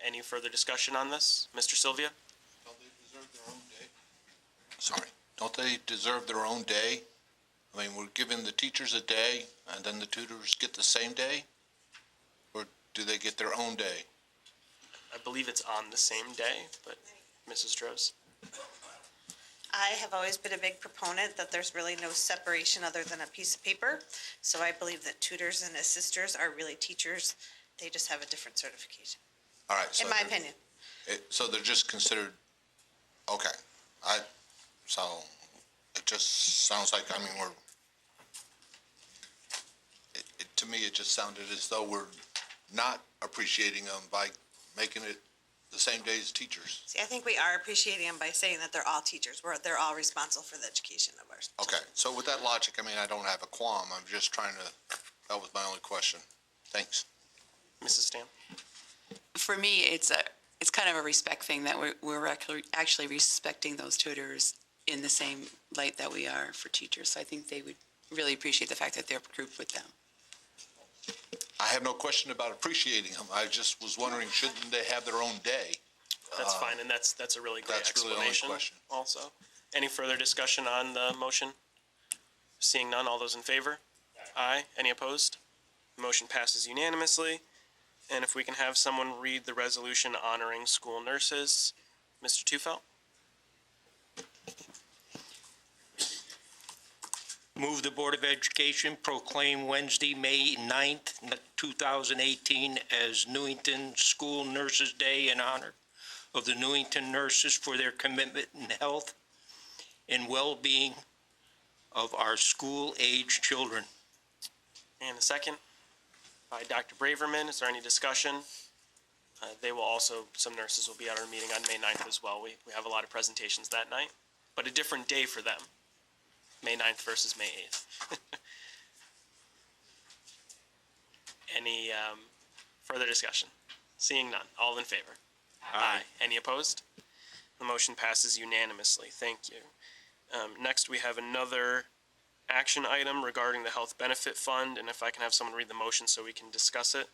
Any further discussion on this? Mr. Sylvia? Don't they deserve their own day? Sorry, don't they deserve their own day? I mean, we're giving the teachers a day, and then the tutors get the same day? Or do they get their own day? I believe it's on the same day, but Mrs. Strohs? I have always been a big proponent that there's really no separation other than a piece of paper. So I believe that tutors and assisters are really teachers. They just have a different certification, All right. So in my they're- opinion. So they're just considered, okay. So it just sounds like, I mean, to me, it just sounded as though we're not appreciating them by making it the same day as teachers. See, I think we are appreciating them by saying that they're all teachers. They're all responsible for the education of ours. Okay, so with that logic, I mean, I don't have a qualm. I'm just trying to, that was my only question. Thanks. Mrs. Stam? For me, it's kind of a respect thing that we're actually respecting those tutors in the same light that we are for teachers. So I think they would really appreciate the fact that they're grouped with them. I have no question about appreciating them. I just was wondering, shouldn't they have their own day? That's fine, and that's a really great That's really the only explanation question. also. Any further discussion on the motion? Seeing none, all those in favor? Aye. Any opposed? Motion passes unanimously. And if we can have someone read the resolution honoring school nurses. Mr. Tufelt? Move the Board of Education proclaim Wednesday, May 9th, 2018 as Newington School Nurses Day in honor of the Newington nurses for their commitment in health and well-being of our school-age children. And a second by Dr. Braverman. Is there any discussion? Some nurses will be at our meeting on May 9th as well. We have a lot of presentations that night, but a different day for them. May 9th versus May 8th. Any further discussion? Seeing none. All in favor? Aye. Any opposed? The motion passes unanimously. Thank you. Next, we have another action item regarding the Health Benefit Fund, and if I can have someone read the motion so we can discuss it.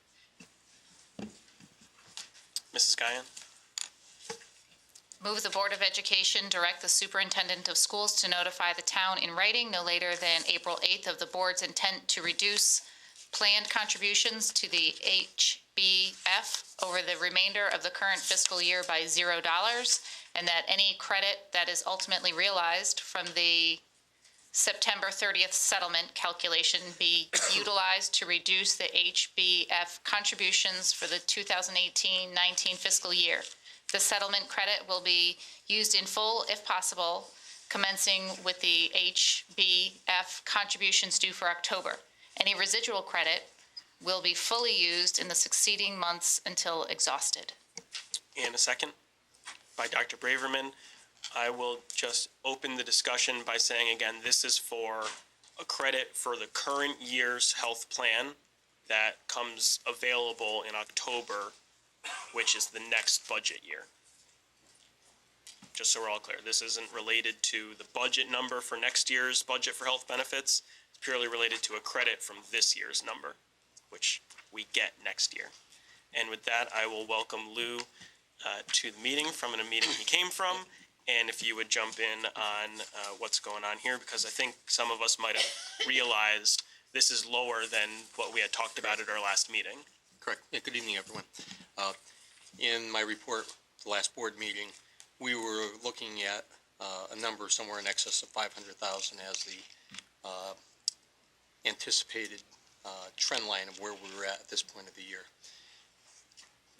Mrs. Guyan? Move the Board of Education direct the Superintendent of Schools to notify the town in writing no later than April 8th of the board's intent to reduce planned contributions to the HBF over the remainder of the current fiscal year by $0, and that any credit that is ultimately realized from the September 30th settlement calculation be utilized to reduce the HBF contributions for the 2018-19 fiscal year. The settlement credit will be used in full, if possible, commencing with the HBF contributions due for October. Any residual credit will be fully used in the succeeding months until exhausted. And a second by Dr. Braverman. I will just open the discussion by saying again, this is for a credit for the current year's health plan that comes available in October, which is the next budget year. Just so we're all clear, this isn't related to the budget number for next year's budget for health benefits. It's purely related to a credit from this year's number, which we get next year. And with that, I will welcome Lou to the meeting from a meeting he came from. And if you would jump in on what's going on here, because I think some of us might have realized this is lower than what we had talked about at our last meeting. Correct. Yeah, good evening, everyone. In my report, the last board meeting, we were looking at a number somewhere in excess of 500,000 as the anticipated trend line of where we were at this point of the year.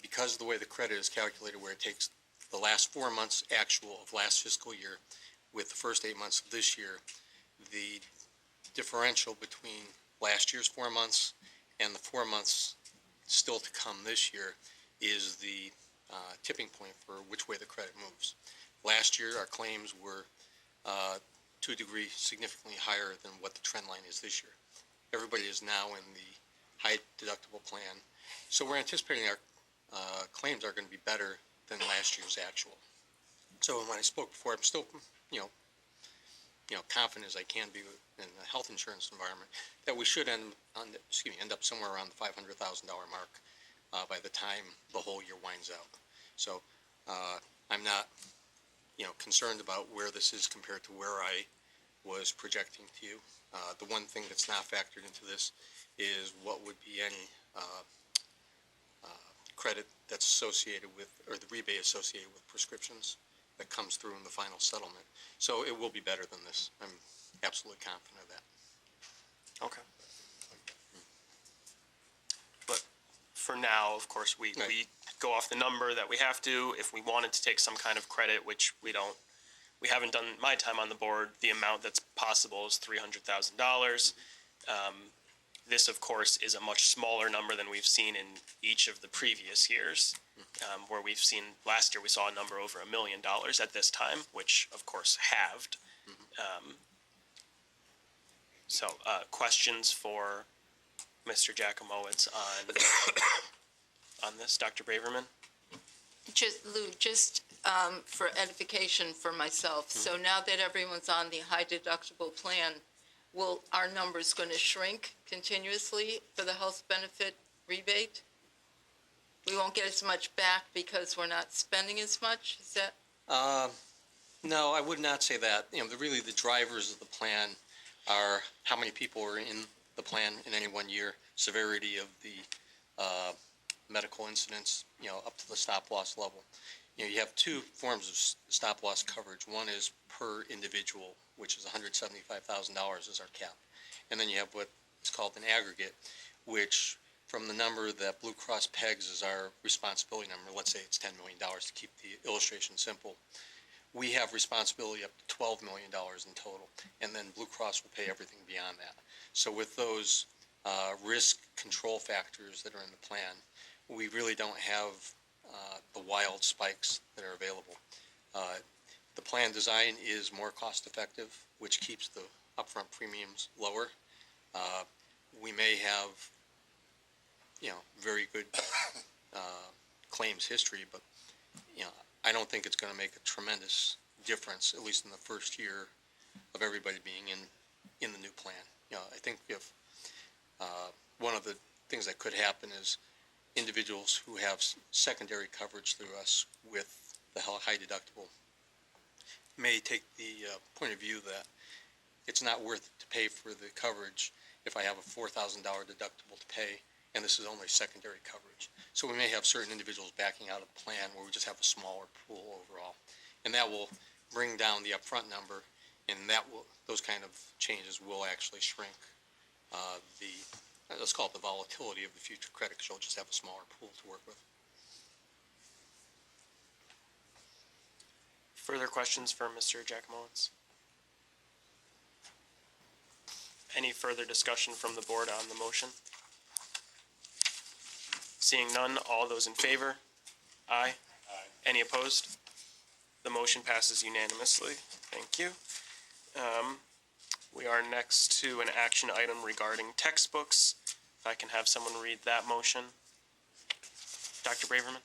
Because of the way the credit is calculated, where it takes the last 4 months actual of last fiscal year with the first 8 months of this year, the differential between last year's 4 months and the 4 months still to come this year is the tipping point for which way the credit moves. Last year, our claims were to a degree significantly higher than what the trend line is this year. Everybody is now in the high deductible plan. So we're anticipating our claims are going to be better than last year's actual. So when I spoke before, I'm still, confident as I can be in the health insurance environment that we should end up somewhere around the $500,000 mark by the time the whole year winds out. So I'm not, concerned about where this is compared to where I was projecting to you. The one thing that's not factored into this is what would be any credit that's associated with, or the rebate associated with prescriptions that comes through in the final settlement. So it will be better than this. I'm absolutely confident of that. Okay. But for now, of course, we go off the number that we have to. If we wanted to take some kind of credit, which we haven't done my time on the board, the amount that's possible is $300,000. This, of course, is a much smaller number than we've seen in each of the previous years, where we've seen, last year we saw a number over $1 million at this time, which, of course, halved. Questions for Mr. Jacomowitz on this, Dr. Braverman? Lou, just for edification for myself, so now that everyone's on the high deductible plan, will our numbers going to shrink continuously for the health benefit rebate? We won't get as much back because we're not spending as much? Is that? No, I would not say that. Really the drivers of the plan are how many people are in the plan in any one year, severity of the medical incidents, up to the stop loss level. You have two forms of stop loss coverage. One is per individual, which is $175,000 is our cap. And then you have what is called an aggregate, which from the number that Blue Cross pegs as our responsibility number, let's say it's $10 million to keep the illustration simple, we have responsibility up to $12 million in total, and then Blue Cross will pay everything beyond that. So with those risk control factors that are in the plan, we really don't have the wild spikes that are available. The plan design is more cost effective, which keeps the upfront premiums lower. We may have, very good claims history, but, I don't think it's going to make a tremendous difference, at least in the first year of everybody being in the new plan. I think if one of the things that could happen is individuals who have secondary coverage through us with the high deductible may take the point of view that it's not worth it to pay for the coverage if I have a $4,000 deductible to pay, and this is only secondary coverage. So we may have certain individuals backing out of the plan where we just have a smaller pool overall. And that will bring down the upfront number, and those kind of changes will actually shrink let's call it the volatility of the future credit, because you'll just have a smaller pool to work with. Further questions for Mr. Jacomowitz? Any further discussion from the board on the motion? Seeing none, all those in favor? Aye. Any opposed? The motion passes unanimously. Thank you. We are next to an action item regarding textbooks. If I can have someone read that motion. Dr. Braverman?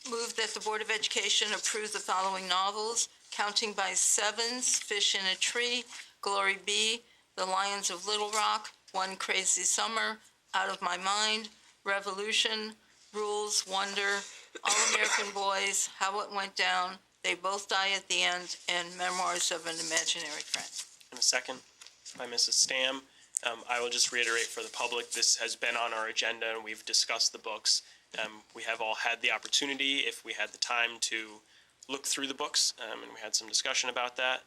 Move that the Board of Education approve the following novels: Counting by Sevens, Fish in a Tree, Glory Be, The Lions of Little Rock, One Crazy Summer, Out of My Mind, Revolution, Rules, Wonder, All American Boys, How It Went Down, They Both Die at the End, and Memoirs of an Imaginary Friend. And a second by Mrs. Stam. I will just reiterate for the public, this has been on our agenda and we've discussed the books. We have all had the opportunity, if we had the time, to look through the books, and we had some discussion about that.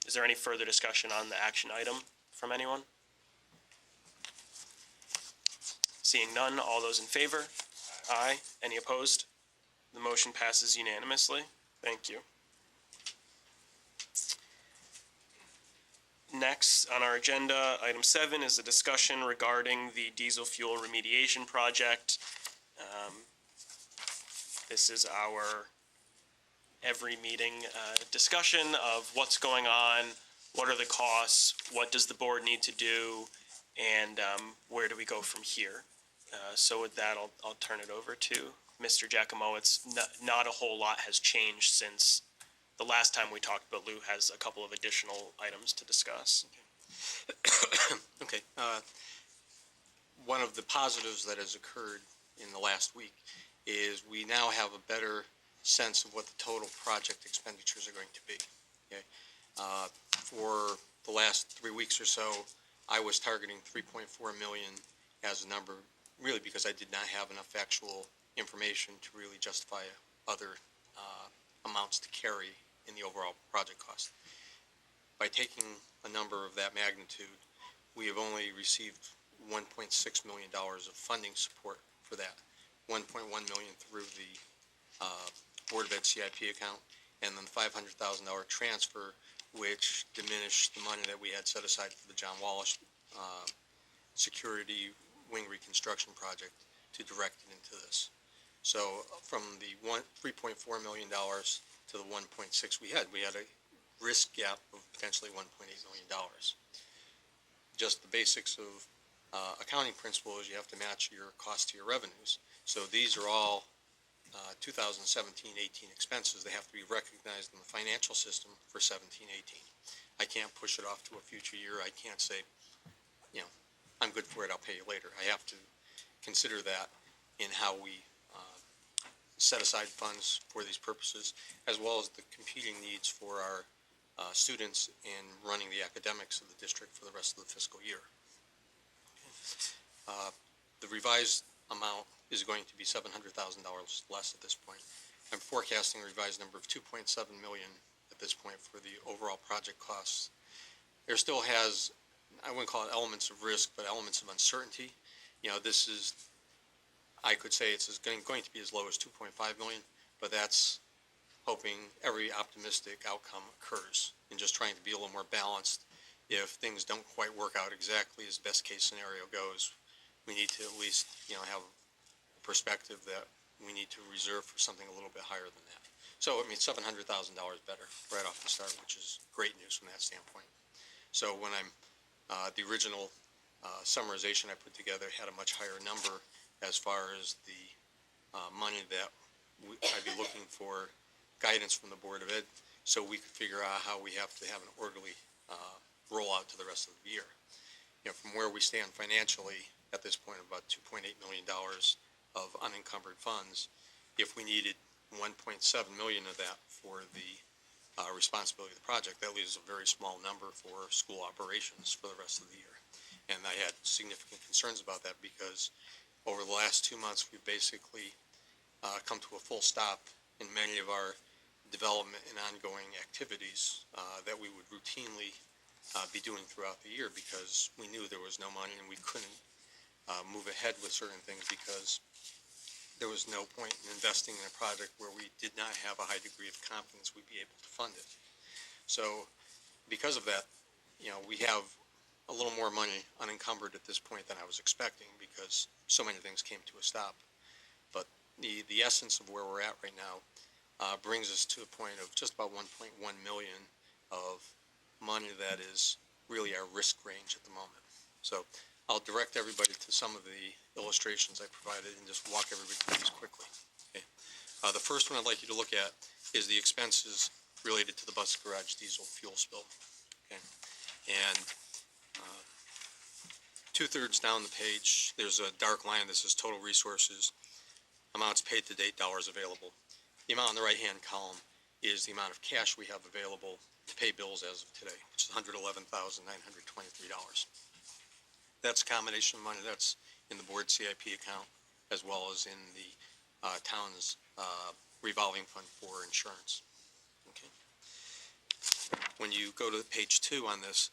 Is there any further discussion on the action item from anyone? Seeing none, all those in favor? Aye. Any opposed? The motion passes unanimously. Thank you. Next on our agenda, item 7 is a discussion regarding the diesel fuel remediation project. This is our every meeting discussion of what's going on, what are the costs, what does the board need to do, and where do we go from here. So with that, I'll turn it over to Mr. Jacomowitz. Not a whole lot has changed since the last time we talked, but Lou has a couple of additional items to discuss. Okay. one of the positives that has occurred in the last week is we now have a better sense of what the total project expenditures are going to be. Okay? For the last 3 weeks or so, I was targeting 3.4 million as a number, really because I did not have enough actual information to really justify other amounts to carry in the overall project cost. By taking a number of that magnitude, we have only received $1.6 million of funding support for that. 1.1 million through the Board of Ed CIP account, and then the $500,000 transfer, which diminished the money that we had set aside for the John Wallace security wing reconstruction project to direct it into this. So from the $3.4 million to the 1.6 we had a risk gap of potentially $1.8 million. Just the basics of accounting principle is you have to match your cost to your revenues. So these are all 2017-18 expenses. They have to be recognized in the financial system for 17-18. I can't push it off to a future year. I can't say, I'm good for it, I'll pay you later. I have to consider that in how we set aside funds for these purposes, as well as the competing needs for our students in running the academics of the district for the rest of the fiscal year. The revised amount is going to be $700,000 less at this point. I'm forecasting a revised number of 2.7 million at this point for the overall project costs. There still has, I wouldn't call it elements of risk, but elements of uncertainty. This is, I could say it's going to be as low as 2.5 million, but that's hoping every optimistic outcome occurs and just trying to be a little more balanced. If things don't quite work out exactly as best case scenario goes, we need to at least, have a perspective that we need to reserve for something a little bit higher than that. So, $700,000 better right off the start, which is great news from that standpoint. So when the original summarization I put together had a much higher number as far as the money that I'd be looking for guidance from the Board of Ed, so we could figure out how we have to have an orderly rollout to the rest of the year. From where we stand financially at this point, about $2.8 million of unencumbered funds. If we needed 1.7 million of that for the responsibility of the project, that leaves a very small number for school operations for the rest of the year. And I had significant concerns about that because over the last 2 months, we've basically come to a full stop in many of our development and ongoing activities that we would routinely be doing throughout the year because we knew there was no money and we couldn't move ahead with certain things because there was no point in investing in a project where we did not have a high degree of confidence we'd be able to fund it. So because of that, we have a little more money unencumbered at this point than I was expecting because so many things came to a stop. But the essence of where we're at right now brings us to a point of just about 1.1 million of money that is really our risk range at the moment. So I'll direct everybody to some of the illustrations I provided and just walk everybody through these quickly. Okay. The first one I'd like you to look at is the expenses related to the bus garage diesel fuel spill. Okay. And 2/3 down the page, there's a dark line that says total resources, amounts paid to date, dollars available. The amount in the right-hand column is the amount of cash we have available to pay bills as of today, which is $111,923. That's a combination of money that's in the board CIP account as well as in the town's revolving fund for insurance. Okay. When you go to page 2 on this,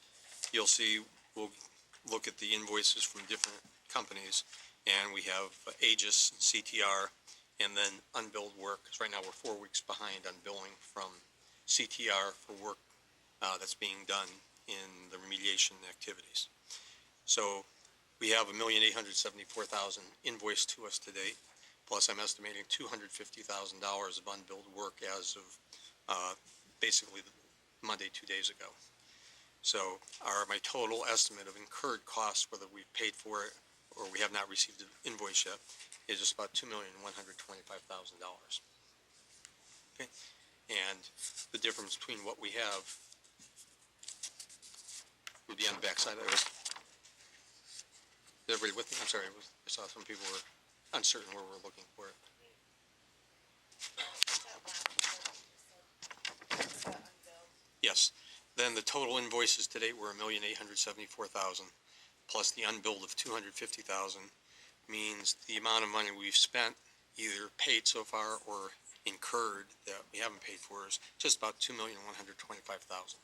you'll see we'll look at the invoices from different companies, and we have Aegis, CTR, and then unbilled work. Because right now we're 4 weeks behind on billing from CTR for work that's being done in the remediation activities. So we have $1,874,000 invoiced to us to date, plus I'm estimating $250,000 of unbilled work as of basically Monday 2 days ago. So my total estimate of incurred costs, whether we've paid for it or we have not received an invoice yet, is just about $2,125,000. Okay, and the difference between what we have would be on the back side of this. Is everybody with me? I'm sorry, I saw some people were uncertain where we're looking for it. Yes, then the total invoices to date were $1,874,000, plus the unbilled of $250,000, means the amount of money we've spent, either paid so far or incurred that we haven't paid for, is just about $2,125,000.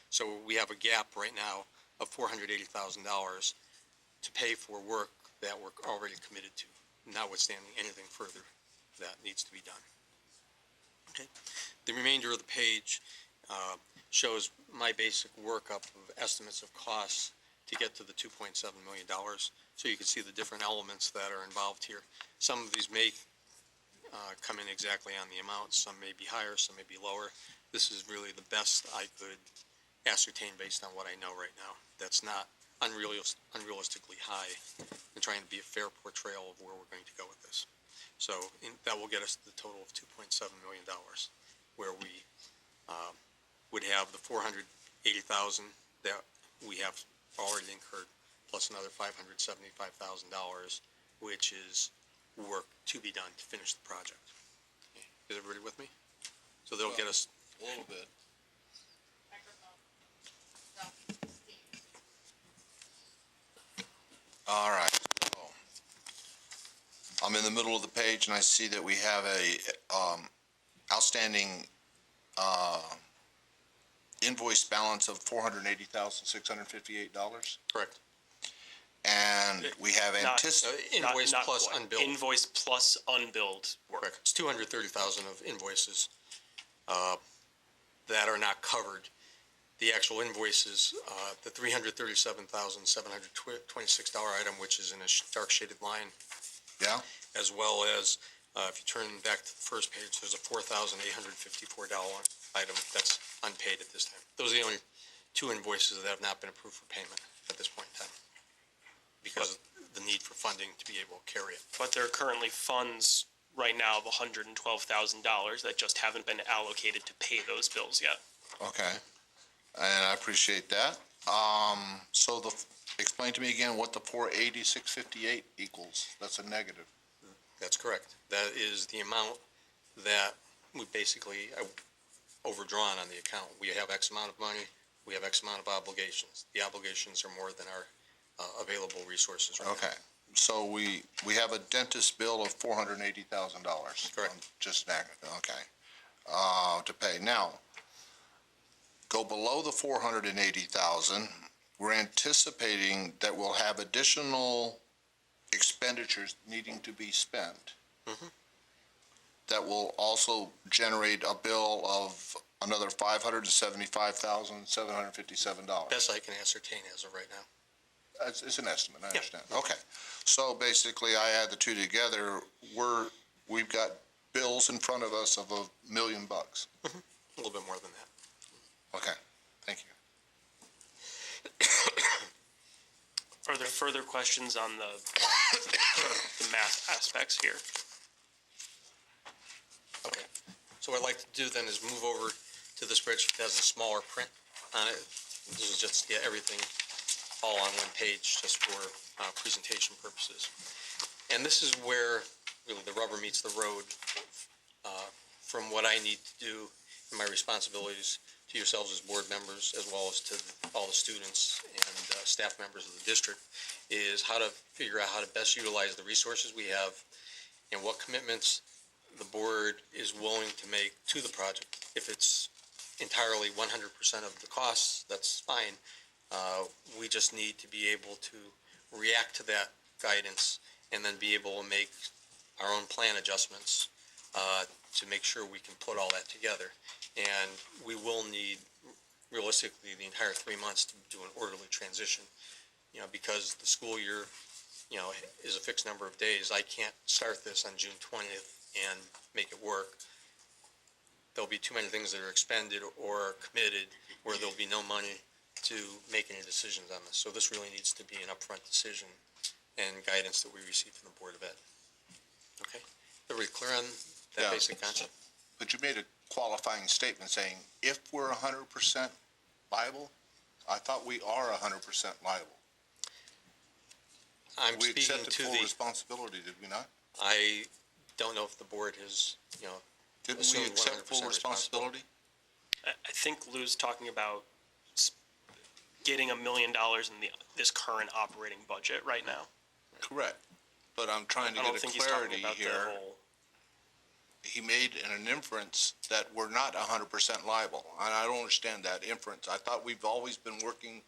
So we have a gap right now of $480,000 to pay for work that we're already committed to, notwithstanding anything further that needs to be done. Okay. The remainder of the page shows my basic workup of estimates of costs to get to the $2.7 million. So you can see the different elements that are involved here. Some of these may come in exactly on the amount. Some may be higher, some may be lower. This is really the best I could ascertain based on what I know right now. That's not unrealistically high, and trying to be a fair portrayal of where we're going to go with this. So that will get us to the total of $2.7 million, where we would have the $480,000 that we have already incurred, plus another $575,000, which is work to be done to finish the project. Okay. Is everybody with me? So they'll get us A little bit. All right. So, I'm in the middle of the page and I see that we have a outstanding invoice balance of $480,658. correct. And we have Invoice Not plus quite. unbilled. Invoice plus unbilled work. Correct. It's 230,000 of invoices that are not covered. The actual invoices, the $337,726 item, which is in a dark shaded line, Yeah? as well as, if you turn back to the first page, there's a $4,854 item that's unpaid at this time. Those are the only two invoices that have not been approved for payment at this point in time, because of the need for funding to be able to carry it. But there are currently funds right now of $112,000 that just haven't been allocated to pay those bills yet. Okay. And I appreciate that. So explain to me again what the 480,658 equals. That's a negative. That's correct. That is the amount that we basically overdrawn on the account. We have X amount of money, we have X amount of obligations. The obligations are more than our available resources right now. Okay. So we have a dentist bill of $480,000. Correct. Just negative, okay. To pay. Now, go below the 480,000. We're anticipating that we'll have additional expenditures needing to be spent. Mhm. That will also generate a bill of another $575,757. Best I can ascertain as of right now. It's an estimate, I Yeah. understand. Okay. So basically, I add the two together, we've got bills in front of us of $1 million. A little bit more than that. Okay, thank you. Are there further questions on the math aspects here? Okay. So what I'd like to do then is move over to the spreadsheet that has a smaller print on it. This is just to get everything all on one page, just for presentation purposes. And this is where really the rubber meets the road from what I need to do and my responsibilities to yourselves as board members, as well as to all the students and staff members of the district, is how to figure out how to best utilize the resources we have and what commitments the board is willing to make to the project. If it's entirely 100% of the costs, that's fine. We just need to be able to react to that guidance and then be able to make our own plan adjustments to make sure we can put all that together. And we will need, realistically, the entire 3 months to do an orderly transition, because the school year, is a fixed number of days. I can't start this on June 20th and make it work. There'll be too many things that are expended or committed where there'll be no money to make any decisions on this. So this really needs to be an upfront decision and guidance that we receive from the Board of Ed. Okay? Everybody clear on that Yeah. basic concept? But you made a qualifying statement saying, if we're 100% liable, I thought we are 100% liable. I'm We speaking accepted to full the, responsibility, did we not? I don't know if the board has, Didn't we assumed accept 100% full responsibility? I think Lou's talking about getting $1 million in this current operating budget right now. Correct. But I'm trying to I don't get a think he's talking clarity about the here. whole. He made an inference that we're not 100% liable, and I don't understand that inference. I thought we've always been working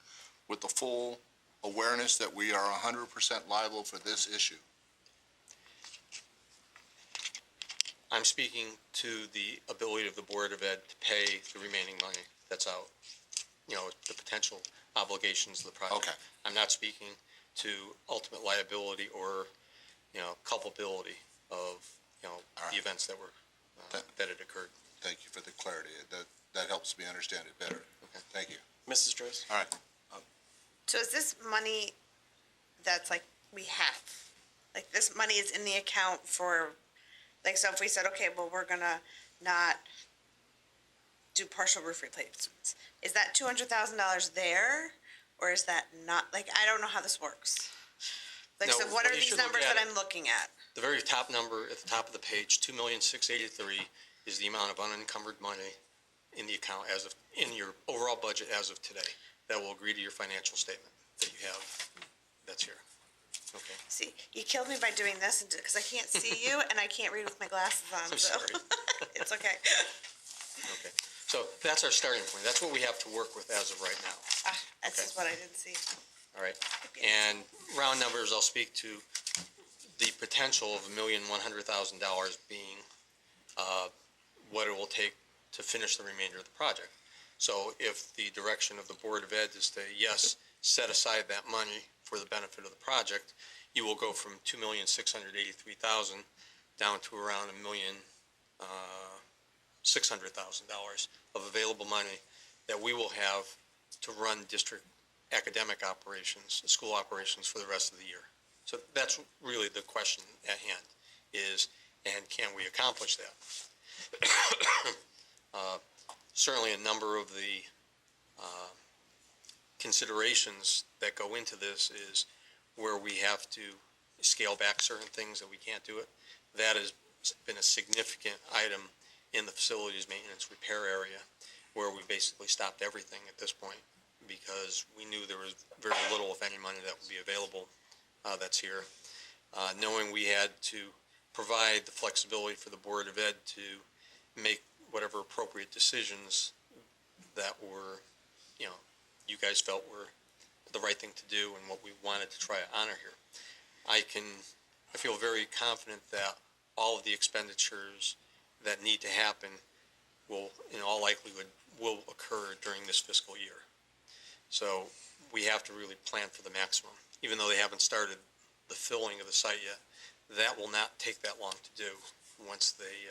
with the full awareness that we are 100% liable for this issue. I'm speaking to the ability of the Board of Ed to pay the remaining money that's out, the potential obligations of the project. Okay. I'm not speaking to ultimate liability or, culpability of, right. the events that were, that had occurred. Thank you for the clarity. That helps me understand it better. Okay. Thank you. Mrs. Droz? All right. So is this money that's like we have? Like this money is in the account for, like, so if we said, okay, well, we're gonna not do partial roof replacements, is that $200,000 there? Or is that not, like, I don't know how this works. Like, No, so what well, are you these should look numbers at that it. I'm looking at? The very top number at the top of the page, 2,683,000, is the amount of unencumbered money in the account in your overall budget as of today. That will agree to your financial statement that you have, that's here. Okay. See, you killed me by doing this, because I can't see you and I can't read with my glasses on, I'm so. sorry. It's okay. Okay. So that's our starting point. That's what we have to work with as of right now. That's Okay. just what I didn't see. All right. And round numbers, I'll speak to the potential of $1,100,000 being what it will take to finish the remainder of the project. So if the direction of the Board of Ed is to, yes, set aside that money for the benefit of the project, you will go from $2,683,000 down to around $1,600,000 of available money that we will have to run district academic operations, school operations for the rest of the year. So that's really the question at hand is, and can we accomplish that? Certainly a number of the considerations that go into this is where we have to scale back certain things that we can't do it. That has been a significant item in the facilities maintenance repair area where we basically stopped everything at this point because we knew there was very little, if any, money that would be available that's here. Knowing we had to provide the flexibility for the Board of Ed to make whatever appropriate decisions that were, you guys felt were the right thing to do and what we wanted to try to honor here. I feel very confident that all of the expenditures that need to happen will, in all likelihood, will occur during this fiscal year. So we have to really plan for the maximum. Even though they haven't started the filling of the site yet, that will not take that long to do once they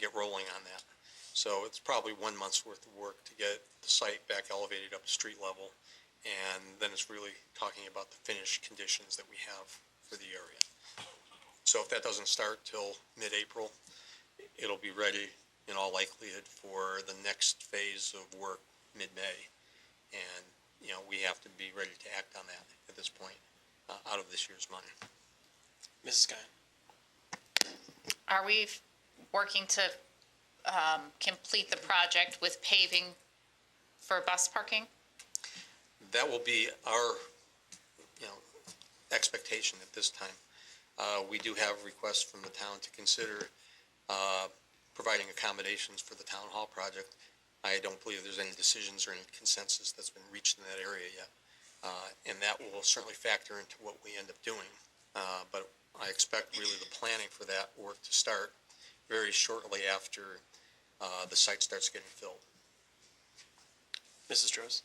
get rolling on that. So it's probably 1 month's worth of work to get the site back elevated up to street level. And then it's really talking about the finished conditions that we have for the area. So if that doesn't start till mid-April, it'll be ready in all likelihood for the next phase of work mid-May. And, we have to be ready to act on that at this point out of this year's money. Mrs. Guy? Are we working to complete the project with paving for bus parking? That will be our, expectation at this time. We do have requests from the town to consider providing accommodations for the town hall project. I don't believe there's any decisions or any consensus that's been reached in that area yet. And that will certainly factor into what we end up doing. But I expect really the planning for that work to start very shortly after the site starts getting filled. Mrs. Droz?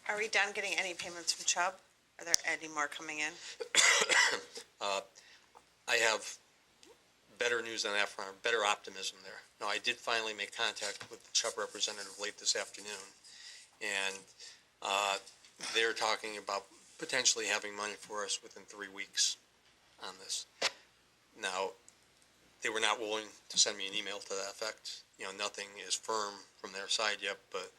Are we done getting any payments from Chubb? Are there any more coming in? I have better news on that front, better optimism there. Now, I did finally make contact with the Chubb representative late this afternoon, and they're talking about potentially having money for us within 3 weeks on this. Now, they were not willing to send me an email to that effect. Nothing is firm from their side yet, but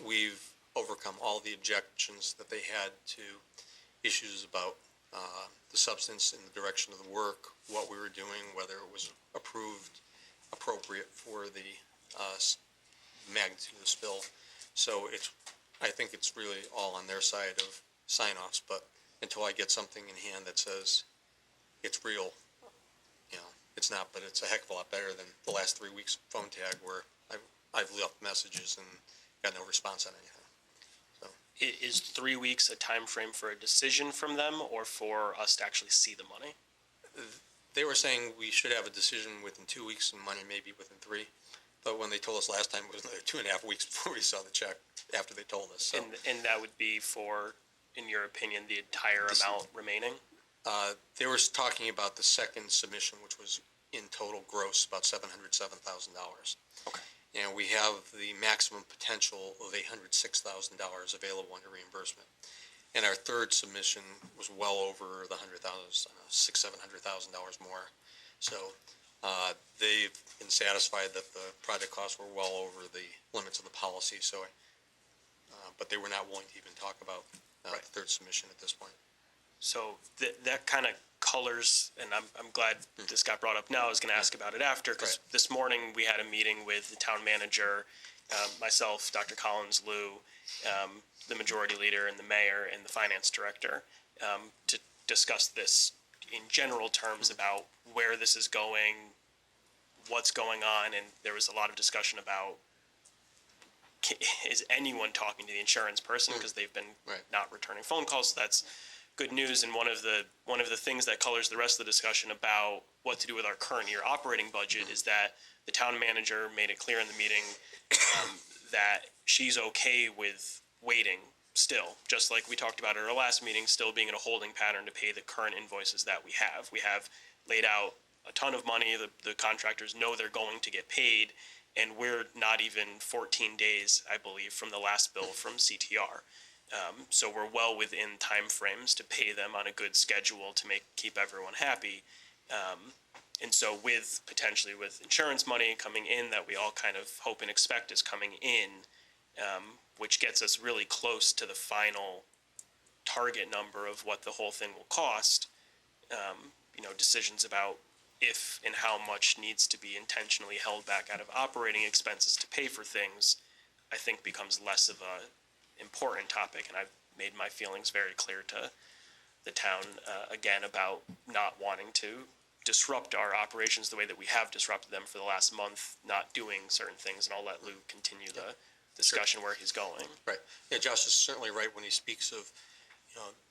we've overcome all the objections that they had to issues about the substance and the direction of the work, what we were doing, whether it was approved, appropriate for the magnitude of the spill. So I think it's really all on their side of sign-offs, but until I get something in hand that says it's real, it's not, but it's a heck of a lot better than the last 3 weeks of phone tag where I've left messages and got no response on anything. Is 3 weeks a time frame for a decision from them or for us to actually see the money? They were saying we should have a decision within 2 weeks and money maybe within 3. But when they told us last time, it was another 2.5 weeks before we saw the check after they told us. So And that would be for, in your opinion, the entire amount remaining? they were talking about the second submission, which was in total gross about $707,000. Okay. And we have the maximum potential of $806,000 available under reimbursement. And our third submission was well over the $700,000 more. So they've been satisfied that the project costs were well over the limits of the policy. So, but they were not willing to even talk about the third submission at this point. So that kind of colors, and I'm glad this got brought up now. I was going to ask about it after, because this morning we had a meeting with the town manager, myself, Dr. Collins, Lou, the majority leader, and the mayor, and the finance director, to discuss this in general terms about where this is going, what's going on, and there was a lot of discussion about is anyone talking to the insurance person, because they've been not returning phone calls. So that's good news. And one of the things that colors the rest of the discussion about what to do with our current year operating budget is that the town manager made it clear in the meeting that she's okay with waiting still, just like we talked about at our last meeting, still being in a holding pattern to pay the current invoices that we have. We have laid out a ton of money. The contractors know they're going to get paid, and we're not even 14 days, I believe, from the last bill from CTR. So we're well within timeframes to pay them on a good schedule to keep everyone happy. And so potentially with insurance money coming in that we all kind of hope and expect is coming in, which gets us really close to the final target number of what the whole thing will cost, decisions about if and how much needs to be intentionally held back out of operating expenses to pay for things, I think becomes less of a important topic. And I've made my feelings very clear to the town, again, about not wanting to disrupt our operations the way that we have disrupted them for the last month, not doing certain things. And I'll let Lou continue the discussion where he's going. Right. Yeah, Josh is certainly right when he speaks of,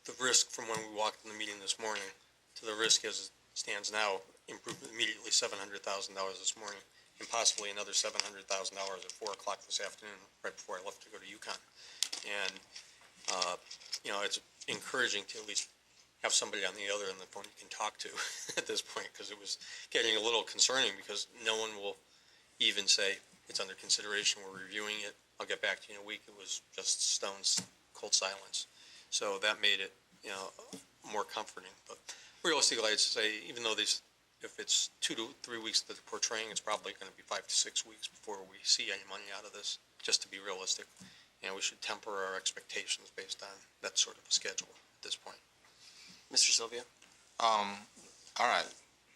the risk from when we walked in the meeting this morning to the risk as it stands now, improved immediately $700,000 this morning, and possibly another $700,000 at 4 o'clock this afternoon, right before I left to go to UConn. And, it's encouraging to at least have somebody on the other end of the phone you can talk to at this point, because it was getting a little concerning, because no one will even say it's under consideration, we're reviewing it, I'll get back to you in a week. It was just stone's cold silence. So that made it, more comforting. But realistically, I'd say, even though if it's 2 to 3 weeks that they're portraying, it's probably going to be 5 to 6 weeks before we see any money out of this, just to be realistic. And we should temper our expectations based on that sort of a schedule at this point. Mr. Sylvia? All right.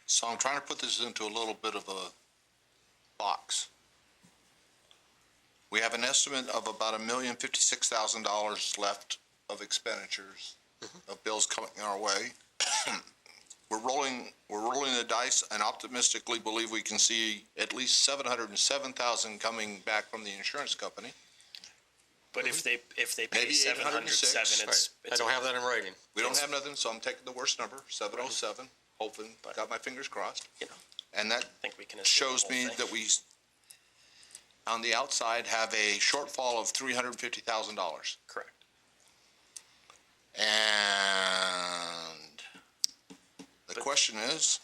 So I'm trying to put this into a little bit of a box. We have an estimate of about $1,056,000 left of expenditures, of bills coming our way. We're rolling the dice and optimistically believe we can see at least $707,000 coming back from the insurance company. But if they pay Maybe 707, it's I don't have that in writing. We don't have nothing, so I'm taking the worst number, 707, hoping, got my fingers crossed. And that I think we can assume shows the whole me thing. that we, on the outside, have a shortfall of $350,000. Correct. And the question is,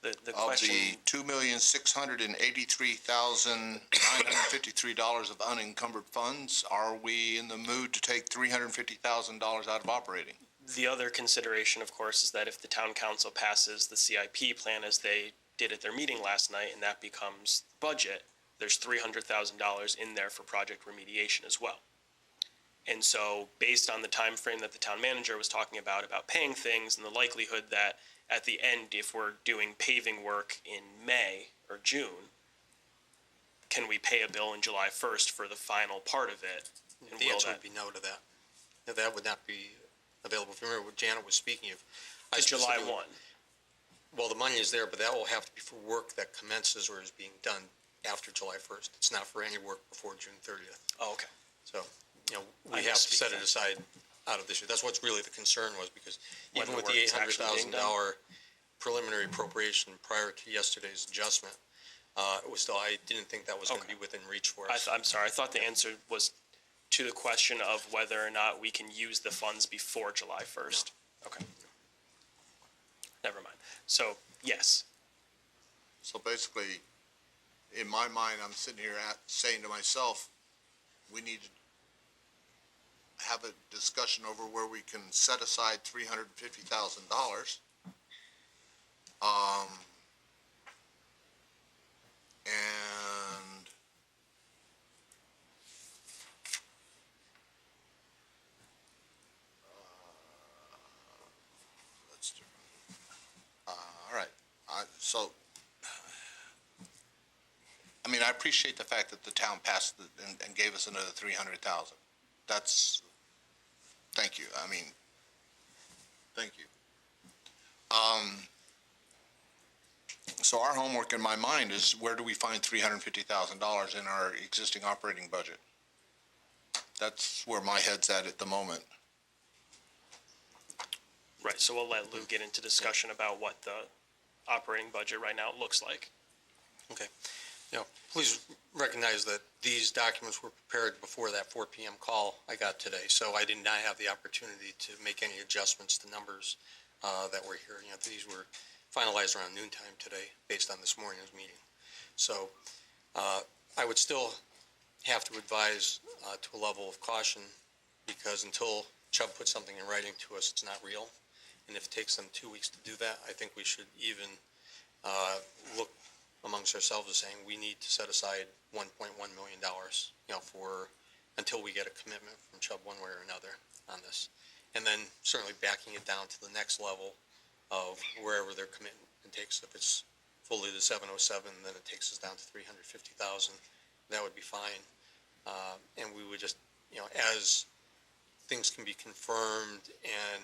The of question, the $2,683,953 of unencumbered funds, are we in the mood to take $350,000 out of operating? the other consideration, of course, is that if the town council passes the CIP plan as they did at their meeting last night, and that becomes budget, there's $300,000 in there for project remediation as well. And so based on the time frame that the town manager was talking about paying things and the likelihood that at the end, if we're doing paving work in May or June, can we pay a bill in July 1st for the final part of it? And The will answer that- would be no to that. No, that would not be available. If you remember what Janet was speaking of. I To July specifically- 1. Well, the money is there, but that will have to be for work that commences or is being done after July 1st. It's not for any work before June 30th. Oh, okay. So, I we have to misspeak set it then. aside out of this year. That's what's really the concern was, because When even the with the work is actually being done? $800,000 preliminary appropriation prior to yesterday's adjustment, it was still, I didn't think that was going to Okay. be within reach for us. I'm sorry, I thought the answer was to the question of whether or not we can use the funds before July 1st. Okay. Never mind. So, yes. So basically, in my mind, I'm sitting here saying to myself, we need to have a discussion over where we can set aside $350,000. And let's do, all right. So, I mean, I appreciate the fact that the town passed and gave us another 300,000. That's, thank you. I mean, thank you. So our homework in my mind is, where do we find $350,000 in our existing operating budget? That's where my head's at the moment. Right, so we'll let Lou get into discussion about what the operating budget right now looks like. Okay. Please recognize that these documents were prepared before that 4 PM call I got today, so I did not have the opportunity to make any adjustments to numbers that were here. These were finalized around noontime today based on this morning's meeting. So I would still have to advise to a level of caution, because until Chubb puts something in writing to us, it's not real. And if it takes them 2 weeks to do that, I think we should even look amongst ourselves as saying we need to set aside $1.1 million, for, until we get a commitment from Chubb one way or another on this. And then certainly backing it down to the next level of wherever their commitment takes. If it's fully the 707, then it takes us down to 350,000. That would be fine. And we would just, as things can be confirmed and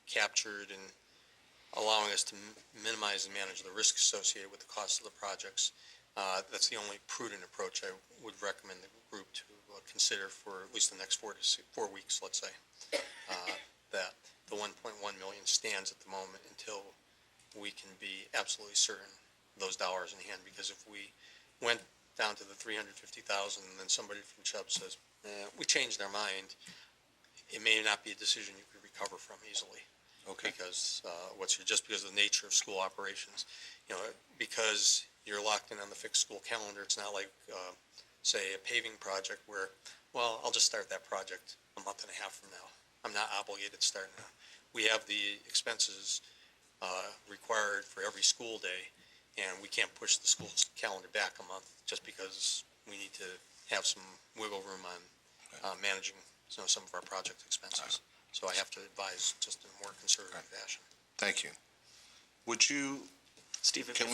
captured and allowing us to minimize and manage the risk associated with the cost of the projects, that's the only prudent approach I would recommend the group to consider for at least the next 4 weeks, let's say. That the 1.1 million stands at the moment until we can be absolutely certain those dollars in hand. Because if we went down to the 350,000 and then somebody from Chubb says, we changed our mind, it may not be a decision you could recover from easily. Okay. Because just because of the nature of school operations, because you're locked in on the fixed school calendar, it's not like, say, a paving project where, well, I'll just start that project a month and a half from now. I'm not obligated to start now. We have the expenses required for every school day, and we can't push the school calendar back a month just because we need to have some wiggle room on managing some of our project expenses. So I have to advise just in a more conservative fashion. Thank you. Would you, Steve, Can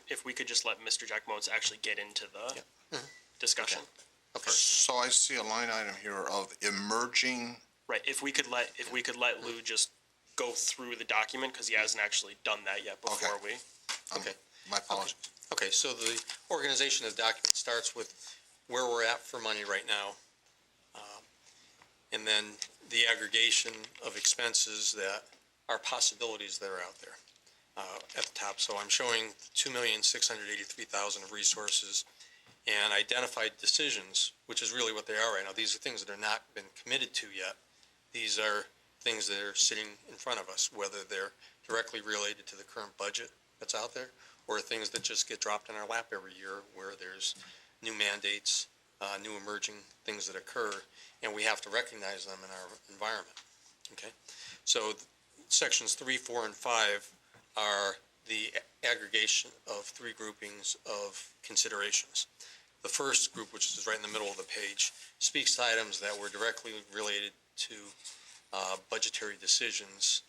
if we could just let Mr. Jackmones actually get into the Yeah. discussion. Okay. so I see a line item here of emerging, Right, if we could let Lou just go through the document, because he hasn't actually done that yet before Okay. we. Okay. my apologies. Okay, so the organization of the document starts with where we're at for money right now, and then the aggregation of expenses that are possibilities that are out there at the top. So I'm showing 2,683,000 of resources and identified decisions, which is really what they are right now. These are things that are not been committed to yet. These are things that are sitting in front of us, whether they're directly related to the current budget that's out there, or things that just get dropped in our lap every year where there's new mandates, new emerging things that occur, and we have to recognize them in our environment. Okay? So sections 3, 4, and 5 are the aggregation of 3 groupings of considerations. The first group, which is right in the middle of the page, speaks to items that were directly related to budgetary decisions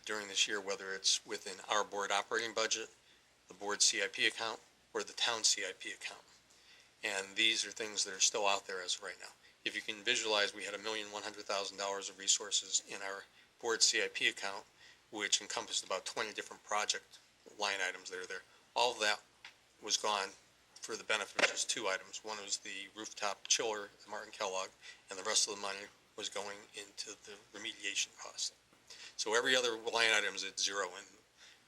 during this year, whether it's within our board operating budget, the board CIP account, or the town CIP account. And these are things that are still out there as of right now. If you can visualize, we had $1,100,000 of resources in our board CIP account, which encompassed about 20 different project line items that are there. All of that was gone for the benefit of just two items. One was the rooftop chiller at Martin Kellogg, and the rest of the money was going into the remediation cost. So every other line item is at zero in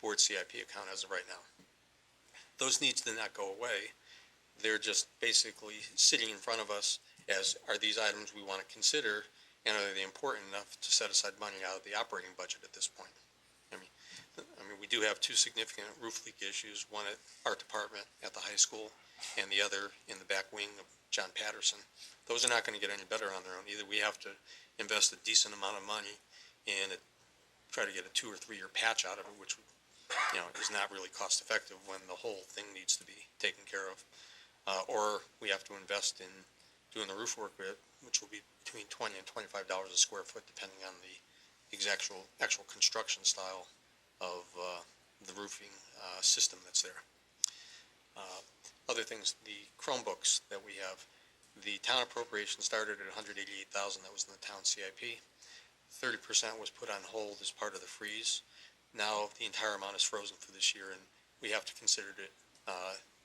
board CIP account as of right now. Those needs did not go away. They're just basically sitting in front of us as, are these items we want to consider, and are they important enough to set aside money out of the operating budget at this point? I mean, we do have two significant roof leak issues, one at our department at the high school and the other in the back wing of John Patterson. Those are not going to get any better on their own. Either we have to invest a decent amount of money and try to get a 2 or 3 year patch out of it, which is not really cost effective when the whole thing needs to be taken care of. Or we have to invest in doing the roof work, which will be between $20 and $25 a square foot, depending on the actual construction style of the roofing system that's there. Other things, the Chromebooks that we have, the town appropriation started at $188,000. That was in the town CIP. 30% was put on hold as part of the freeze. Now the entire amount is frozen for this year, and we have to consider it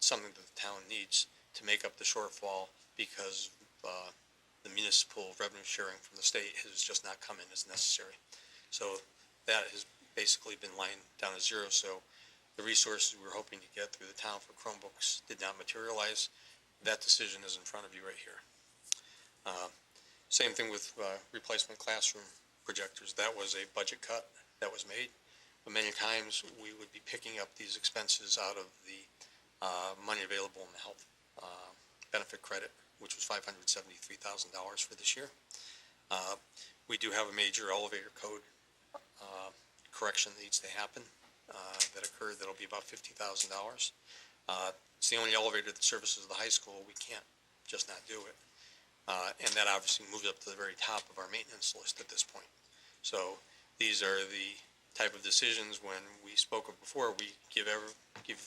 something that the town needs to make up the shortfall because the municipal revenue sharing from the state has just not come in as necessary. So that has basically been lying down at zero. So the resources we were hoping to get through the town for Chromebooks did not materialize. That decision is in front of you right here. Same thing with replacement classroom projectors. That was a budget cut that was made. But many times we would be picking up these expenses out of the money available in the health benefit credit, which was $573,000 for this year. We do have a major elevator code correction that needs to happen that occurred. That'll be about $50,000. It's the only elevator that services the high school. We can't just not do it. And that obviously moves up to the very top of our maintenance list at this point. So these are the type of decisions when we spoke of before. We give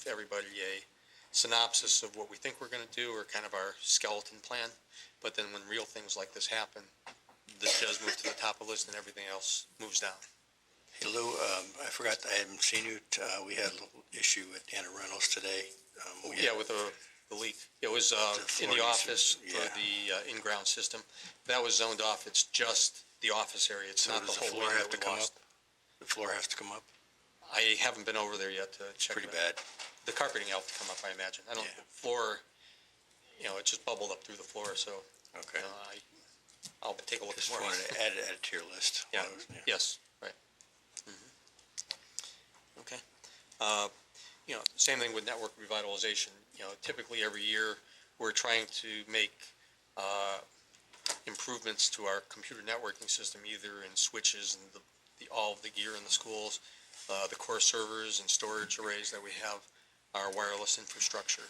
everybody a synopsis of what we think we're going to do, or kind of our skeleton plan. But then when real things like this happen, this does move to the top of the list and everything else moves down. Hey Lou, I forgot, I hadn't seen you. We had a little issue at Anna Reynolds today. With the leak. It was in the office for the in-ground system. That was zoned off. It's just the office area. It's not the whole wing that we lost. The floor has to come up? I haven't been over there yet to check. Pretty bad. The carpeting will have to come up, I imagine. I don't, the floor, it just bubbled up through the floor, so. Okay. I'll take a look Just more. wanted to add it to your list. Yeah, yes, right. Okay. Same thing with network revitalization. Typically every year, we're trying to make improvements to our computer networking system, either in switches and all of the gear in the schools, the core servers and storage arrays that we have, our wireless infrastructure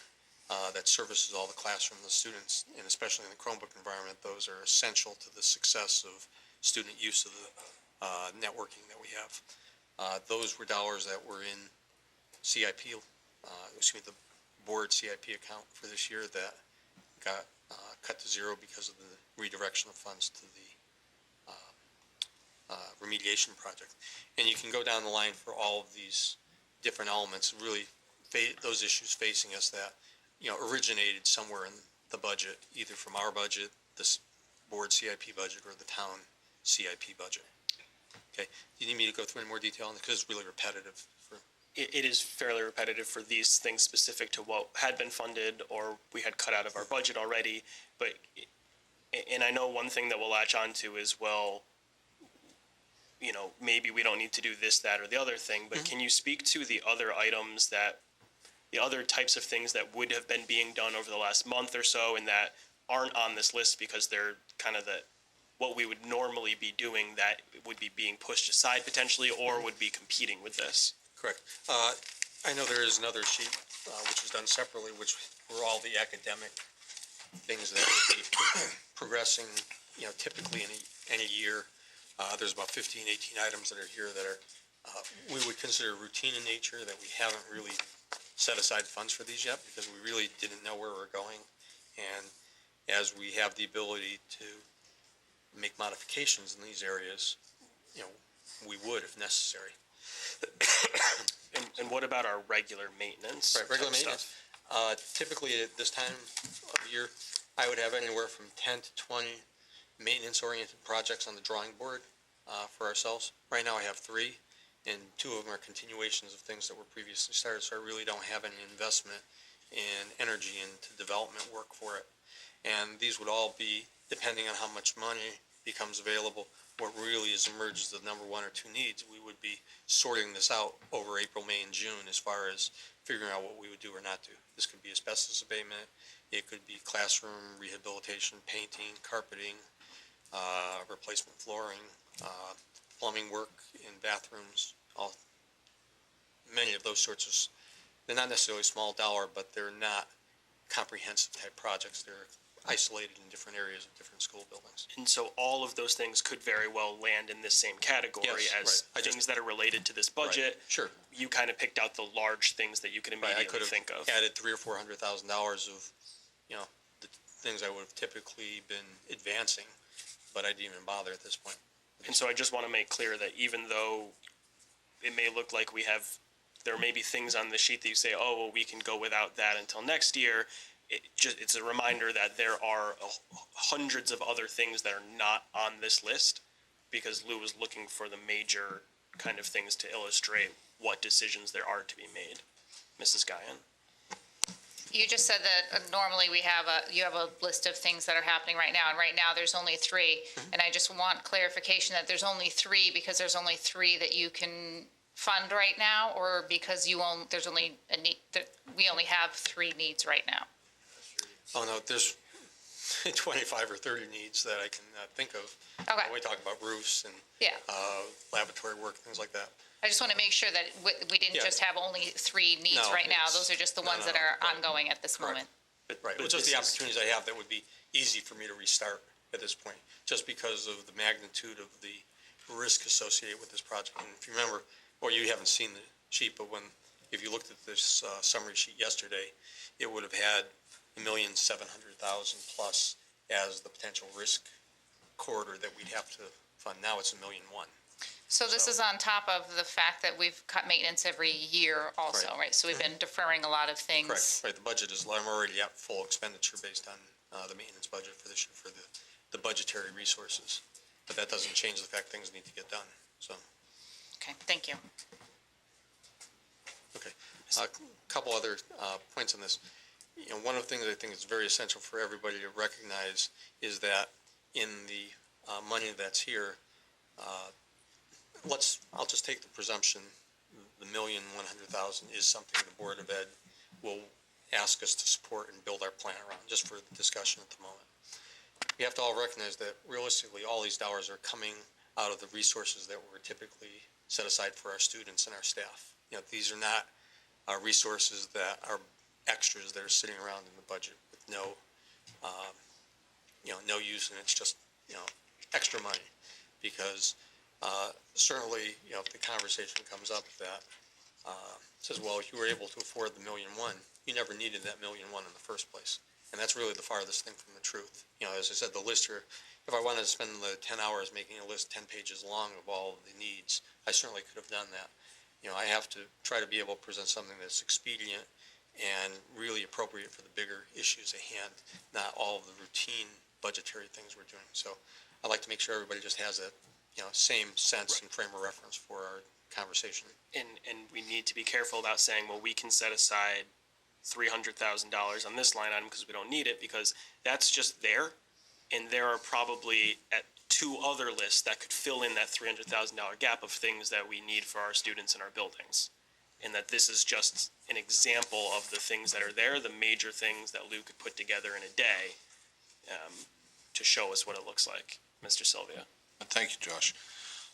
that services all the classroom, the students, and especially in the Chromebook environment. Those are essential to the success of student use of the networking that we have. Those were dollars that were in CIP, the board CIP account for this year that got cut to zero because of the redirection of funds to the remediation project. And you can go down the line for all of these different elements, really those issues facing us that originated somewhere in the budget, either from our budget, this board CIP budget, or the town CIP budget. Okay, do you need me to go through any more detail on it? Because it's really repetitive. It is fairly repetitive for these things specific to what had been funded or we had cut out of our budget already. But, and I know one thing that we'll latch on to is, well, maybe we don't need to do this, that, or the other thing, but can you speak to the other items the other types of things that would have been being done over the last month or so and that aren't on this list because they're kind of what we would normally be doing that would be being pushed aside potentially or would be competing with this? Correct. I know there is another sheet, which was done separately, which were all the academic things that would be progressing, typically in any year. There's about 15, 18 items that are here that are, we would consider routine in nature, that we haven't really set aside funds for these yet, because we really didn't know where we're going. And as we have the ability to make modifications in these areas, we would if necessary. And what about our regular maintenance? Right, regular type maintenance. stuff? Typically at this time of year, I would have anywhere from 10 to 20 maintenance-oriented projects on the drawing board for ourselves. Right now I have 3, and 2 of them are continuations of things that were previously started, so I really don't have any investment in energy into development work for it. And these would all be, depending on how much money becomes available, what really is emerges the number 1 or 2 needs. We would be sorting this out over April, May, and June as far as figuring out what we would do or not do. This could be asbestos abatement, it could be classroom rehabilitation, painting, carpeting, replacement flooring, plumbing work in bathrooms, many of those sorts of, they're not necessarily small dollar, but they're not comprehensive type projects. They're isolated in different areas of different school buildings. And so all of those things could very well land in this same category Yes, as right. things that are related to this budget. Right, sure. You kind of picked out the large things that you could Right, I immediately could have think of. added $300,000 or $400,000 of, the things I would have typically been advancing, but I didn't even bother at this point. And so I just want to make clear that even though it may look like there may be things on the sheet that you say, oh, well, we can go without that until next year. It's a reminder that there are hundreds of other things that are not on this list, because Lou was looking for the major kind of things to illustrate what decisions there are to be made. Mrs. Guyan? You just said that normally you have a list of things that are happening right now, and right now there's only 3. And I just want clarification that there's only 3 because there's only 3 that you can fund right now, or because there's only a need, we only have 3 needs right now? Oh, no, there's 25 or 30 needs that I can think of. Okay. When we talk about roofs and Yeah. laboratory work, things like that. I just want to make sure that we didn't Yeah. just have only 3 needs No, right now. it's- Those are just the no, ones no, that are right. ongoing at this Correct. moment. Right, but it's just the this is- opportunities I have that would be easy for me to restart at this point, just because of the magnitude of the risk associated with this project. And if you remember, or you haven't seen the sheet, but if you looked at this summary sheet yesterday, it would have had $1,700,000 plus as the potential risk corridor that we'd have to fund. Now it's $1.1 million. So this So- is on top of the fact that we've cut maintenance every year also, Right. right? So we've been deferring a lot of things. Correct, right, the budget is, I'm already at full expenditure based on the maintenance budget for this year for the budgetary resources. But that doesn't change the fact things need to get done, so. Okay, thank you. Okay, a couple other points on this. One of the things I think is very essential for everybody to recognize is that in the money that's here, I'll just take the presumption, the $1,100,000 is something the Board of Ed will ask us to support and build our plan around, just for the discussion at the moment. We have to all recognize that realistically, all these dollars are coming out of the resources that were typically set aside for our students and our staff. These are not resources that are extras that are sitting around in the budget with no use, and it's just, extra money. Because certainly, if the conversation comes up that says, well, if you were able to afford the $1.1 million, you never needed that $1.1 million in the first place. And that's really the farthest thing from the truth. As I said, the list here, if I wanted to spend the 10 hours making a list 10 pages long of all of the needs, I certainly could have done that. I have to try to be able to present something that's expedient and really appropriate for the bigger issues at hand, not all of the routine budgetary things we're doing. So I'd like to make sure everybody just has that, same sense and frame of reference for our conversation. And we need to be careful about saying, well, we can set aside $300,000 on this line item because we don't need it, because that's just there. And there are probably at 2 other lists that could fill in that $300,000 gap of things that we need for our students in our buildings. And that this is just an example of the things that are there, the major things that Lou could put together in a day to show us what it looks like. Mr. Sylvia. Thank you, Josh.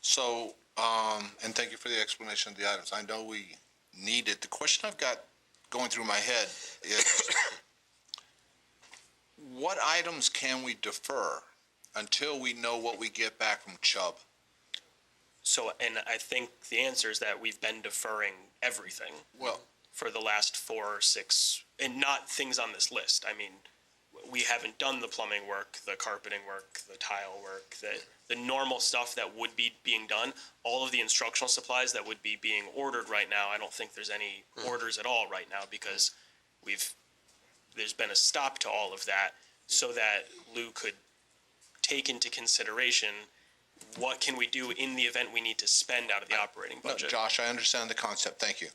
So, and thank you for the explanation of the items. I know we needed. The question I've got going through my head is, what items can we defer until we know what we get back from Chubb? So, and I think the answer is that we've been deferring everything Well, for the last 4 or 6, and not things on this list. I mean, we haven't done the plumbing work, the carpeting work, the tile work, the normal stuff that would be being done. All of the instructional supplies that would be being ordered right now, I don't think there's any orders at all right now, because there's been a stop to all of that, so that Lou could take into consideration what can we do in the event we need to spend out of the operating no, budget. Josh, I understand the concept. Thank you.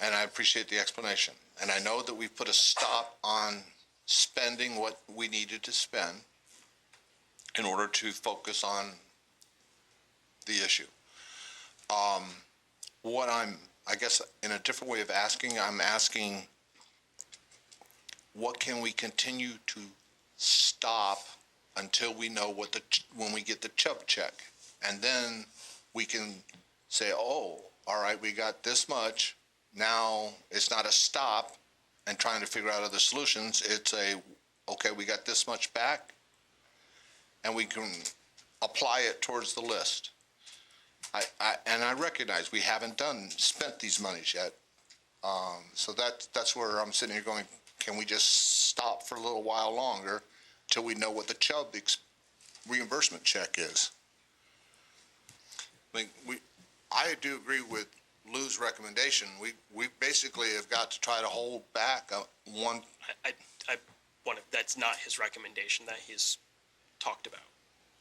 And I appreciate the explanation. And I know that we've put a stop on spending what we needed to spend in order to focus on the issue. I guess in a different way of asking, I'm asking, what can we continue to stop until we know when we get the Chubb check? And then we can say, oh, all right, we got this much. Now it's not a stop and trying to figure out other solutions. It's okay, we got this much back, and we can apply it towards the list. I recognize we haven't spent these monies yet. So that's where I'm sitting here going, can we just stop for a little while longer till we know what the Chubb reimbursement check is? I mean, I do agree with Lou's recommendation. We basically have got to try to hold back one. That's not his recommendation that he's talked about.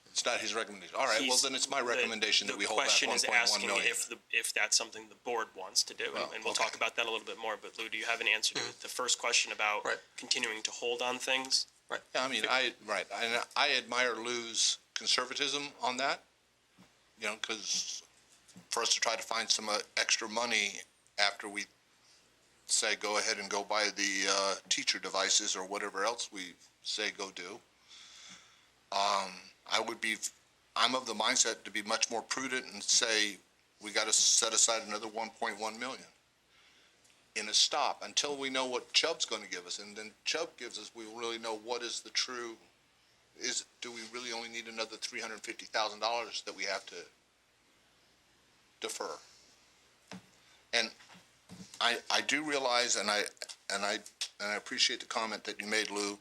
It's not his recommendation. All right, well, then it's my recommendation that we hold back The question is 1.1 asking million. if that's something the board wants to do, Oh, and we'll okay. talk about that a little bit more. But Lou, do you have an answer to the first question about Right. continuing to hold on things? Yeah, I mean, I admire Lou's conservatism on that, because for us to try to find some extra money after we say go ahead and go buy the teacher devices or whatever else we say go do, I'm of the mindset to be much more prudent and say we got to set aside another 1.1 million in a stop until we know what Chubb's going to give us. And then Chubb gives us, we will really know what is the true, do we really only need another $350,000 that we have to defer? And I do realize, and I appreciate the comment that you made, Lou.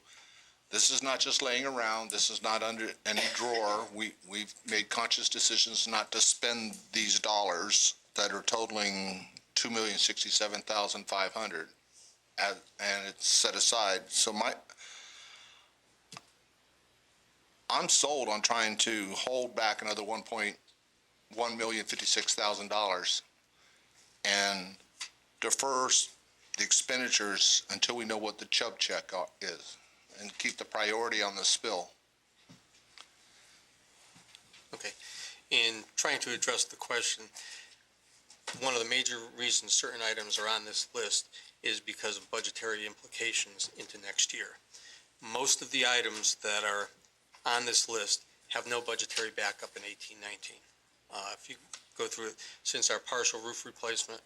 This is not just laying around. This is not under any drawer. We've made conscious decisions not to spend these dollars that are totaling $2,067,500, and it's set aside. So I'm sold on trying to hold back another $1,056,000 and defer the expenditures until we know what the Chubb check is, and keep the priority on the spill. Okay. In trying to address the question, one of the major reasons certain items are on this list is because of budgetary implications into next year. Most of the items that are on this list have no budgetary backup in 18-19. If you go through it, since our partial roof replacement,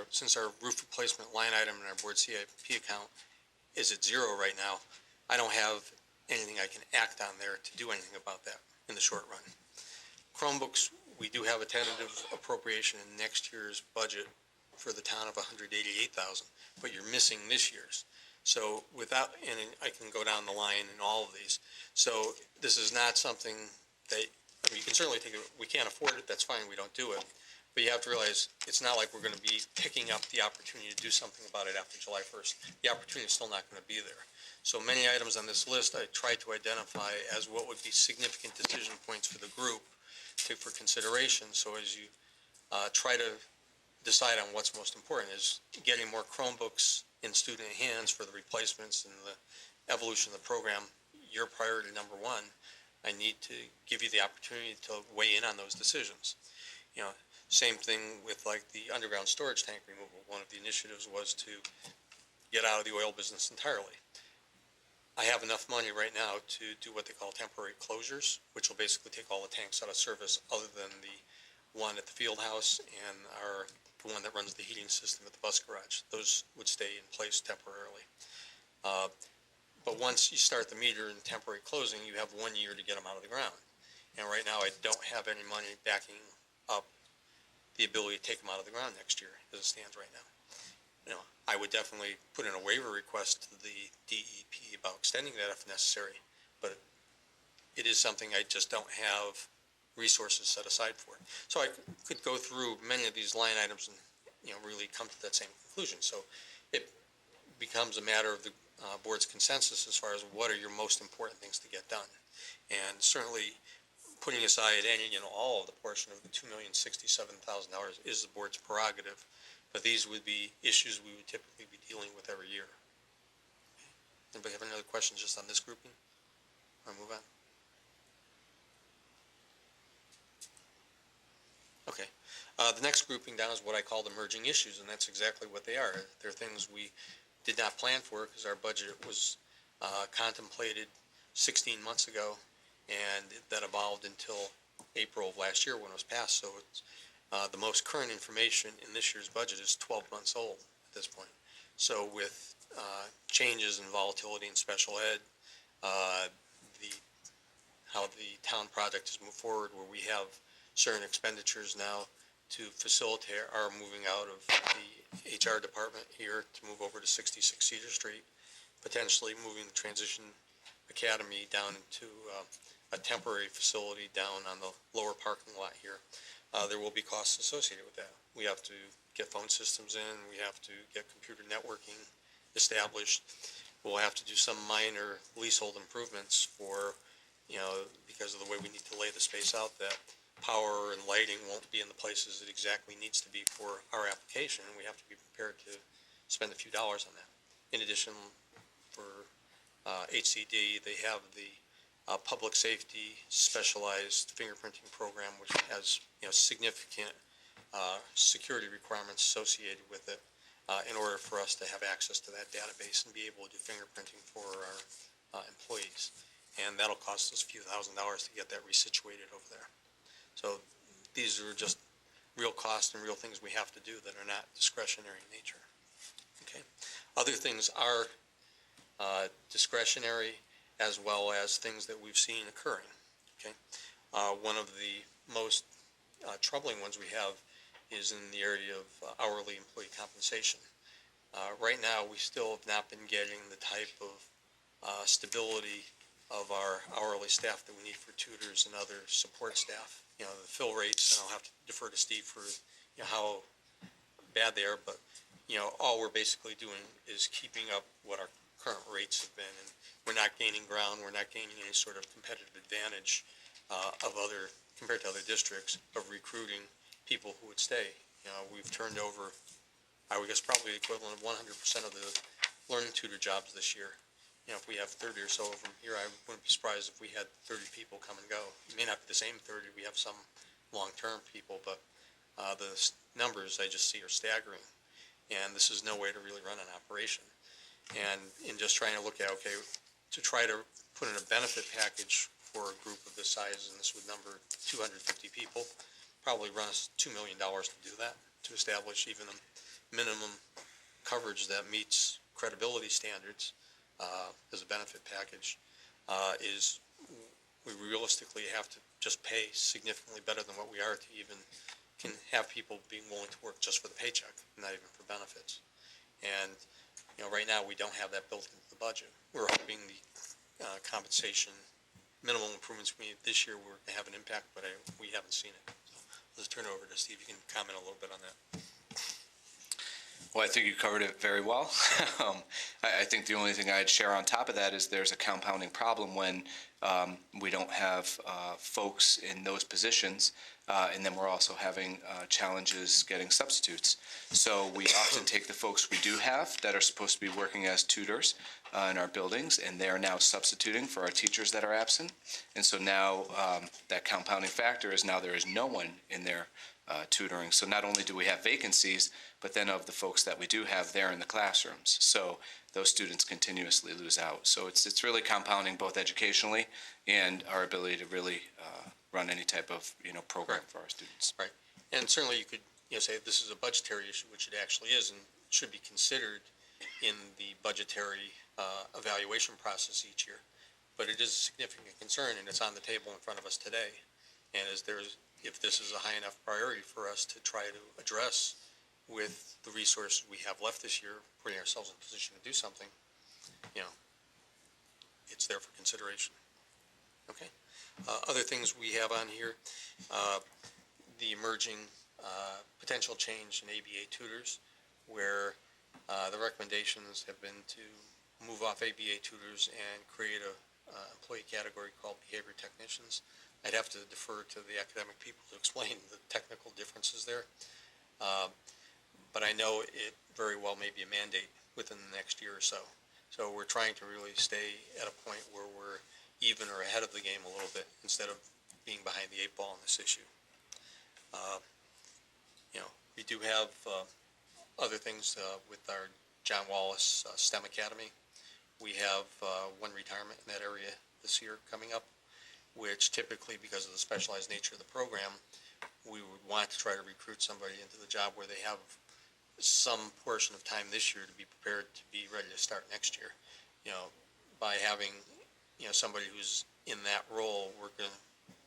since our roof replacement line item in our board CIP account is at zero right now, I don't have anything I can act on there to do anything about that in the short run. Chromebooks, we do have a tentative appropriation in next year's budget for the town of $188,000, but you're missing this year's. So without, and I can go down the line in all of these. So this is not something that, you can certainly take it, we can't afford it, that's fine, we don't do it. But you have to realize, it's not like we're gonna be picking up the opportunity to do something about it after July 1st. The opportunity is still not gonna be there. So many items on this list I tried to identify as what would be significant decision points for the group for consideration. So as you try to decide on what's most important, is getting more Chromebooks in student hands for the replacements and the evolution of the program, your priority number one. I need to give you the opportunity to weigh in on those decisions. Same thing with like the underground storage tank removal. One of the initiatives was to get out of the oil business entirely. I have enough money right now to do what they call temporary closures, which will basically take all the tanks out of service other than the one at the field house and our the one that runs the heating system at the bus garage. Those would stay in place temporarily. But once you start the meter and temporary closing, you have 1 year to get them out of the ground. And right now, I don't have any money backing up the ability to take them out of the ground next year, as it stands right now. You know, I would definitely put in a waiver request to the DEP about extending that if necessary, but it is something I just don't have resources set aside for it. So I could go through many of these line items and, you know, really come to that same conclusion. So it becomes a matter of the board's consensus as far as what are your most important things to get done. And certainly putting aside any, you know, all of the portion of the $2,067,000 is the board's prerogative, but these would be issues we would typically be dealing with every year. Anybody have any other questions just on this grouping? Or move on? Okay. The next grouping down is what I call emerging issues, and that's exactly what they are. They're things we did not plan for because our budget was contemplated 16 months ago, and that evolved until April of last year when it was passed. So it's, the most current information in this year's budget is 12 months old at this point. So with changes in volatility in special ed, how the town project has moved forward, where we have certain expenditures now to facilitate our moving out of the HR department here to move over to 66 Cedar Street, potentially moving the transition academy down into a temporary facility down on the lower parking lot here. There will be costs associated with that. We have to get phone systems in, we have to get computer networking established. We'll have to do some minor leasehold improvements for, you know, because of the way we need to lay the space out, that power and lighting won't be in the places it exactly needs to be for our application, and we have to be prepared to spend a few dollars on that. In addition, for HCD, they have the public safety specialized fingerprinting program, which has, you know, significant security requirements associated with it in order for us to have access to that database and be able to do fingerprinting for our employees. And that'll cost us a few $1,000s to get that resituated over there. So these are just real costs and real things we have to do that are not discretionary in nature. Okay. Other things are discretionary, as well as things that we've seen occurring. Okay. One of the most troubling ones we have is in the area of hourly employee compensation. Right now, we still have not been getting the type of stability of our hourly staff that we need for tutors and other support staff. You know, the fill rates, and I'll have to defer to Steve for, you know, how bad they are, but, you know, all we're basically doing is keeping up what our current rates have been, and we're not gaining ground, we're not gaining any sort of competitive advantage compared to other districts of recruiting people who would stay. You know, we've turned over, I would guess, probably the equivalent of 100% of the learning tutor jobs this year. You know, if we have 30 or so of them here, I wouldn't be surprised if we had 30 people come and go. It may not be the same 30, we have some long-term people, but the numbers I just see are staggering. And this is no way to really run an operation. And in just trying to look at, okay, to try to put in a benefit package for a group of this size, and this would number 250 people, probably run us $2 million to do that, to establish even a minimum coverage that meets credibility standards as a benefit package, is we realistically have to just pay significantly better than what we are to even can have people being willing to work just for the paycheck, not even for benefits. And, you know, right now we don't have that built into the budget. We're hoping the compensation minimum improvements we made this year will have an impact, but we haven't seen it. So let's turn it over to Steve. You can comment a little bit on that. Well, I think you covered it very well. I think the only thing I'd share on top of that is there's a compounding problem when we don't have folks in those positions, and then we're also having challenges getting substitutes. So we often take the folks we do have that are supposed to be working as tutors in our buildings, and they're now substituting for our teachers that are absent. And so now that compounding factor is now there is no one in there tutoring. So not only do we have vacancies, but then of the folks that we do have there in the classrooms. So those students continuously lose out. So it's really compounding both educationally and our ability to really run any type of program for our students. Right. And certainly you could say this is a budgetary issue, which it actually is, and should be considered in the budgetary evaluation process each year. But it is a significant concern, and it's on the table in front of us today. And if this is a high enough priority for us to try to address with the resources we have left this year, putting ourselves in a position to do something, it's there for consideration. Okay. Other things we have on here, the emerging potential change in ABA tutors, where the recommendations have been to move off ABA tutors and create a employee category called behavior technicians. I'd have to defer to the academic people to explain the technical differences there. But I know it very well may be a mandate within the next year or so. So we're trying to really stay at a point where we're even or ahead of the game a little bit instead of being behind the eight ball on this issue. We do have other things with our John Wallace STEM Academy. We have one retirement in that area this year coming up, which typically, because of the specialized nature of the program, we would want to try to recruit somebody into the job where they have some portion of time this year to be prepared to be ready to start next year. By having, somebody who's in that role, we're going to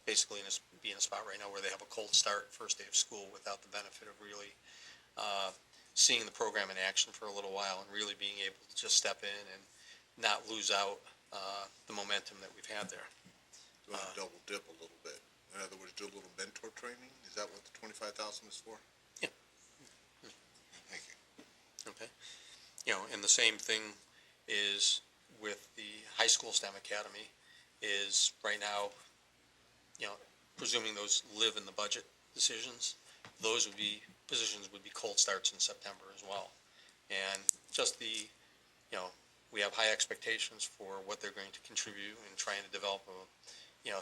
basically be in a spot right now where they have a cold start first day of school without the benefit of really seeing the program in action for a little while and really being able to just step in and not lose out the momentum that we've had there. Do you want to double dip a little bit? In other words, do a little mentor training? Is that what the 25,000 is for? Yeah. Thank you. Okay. And the same thing is with the high school STEM Academy is right now, presuming those live in the budget decisions, those positions would be cold starts in September as well. And just we have high expectations for what they're going to contribute in trying to develop a,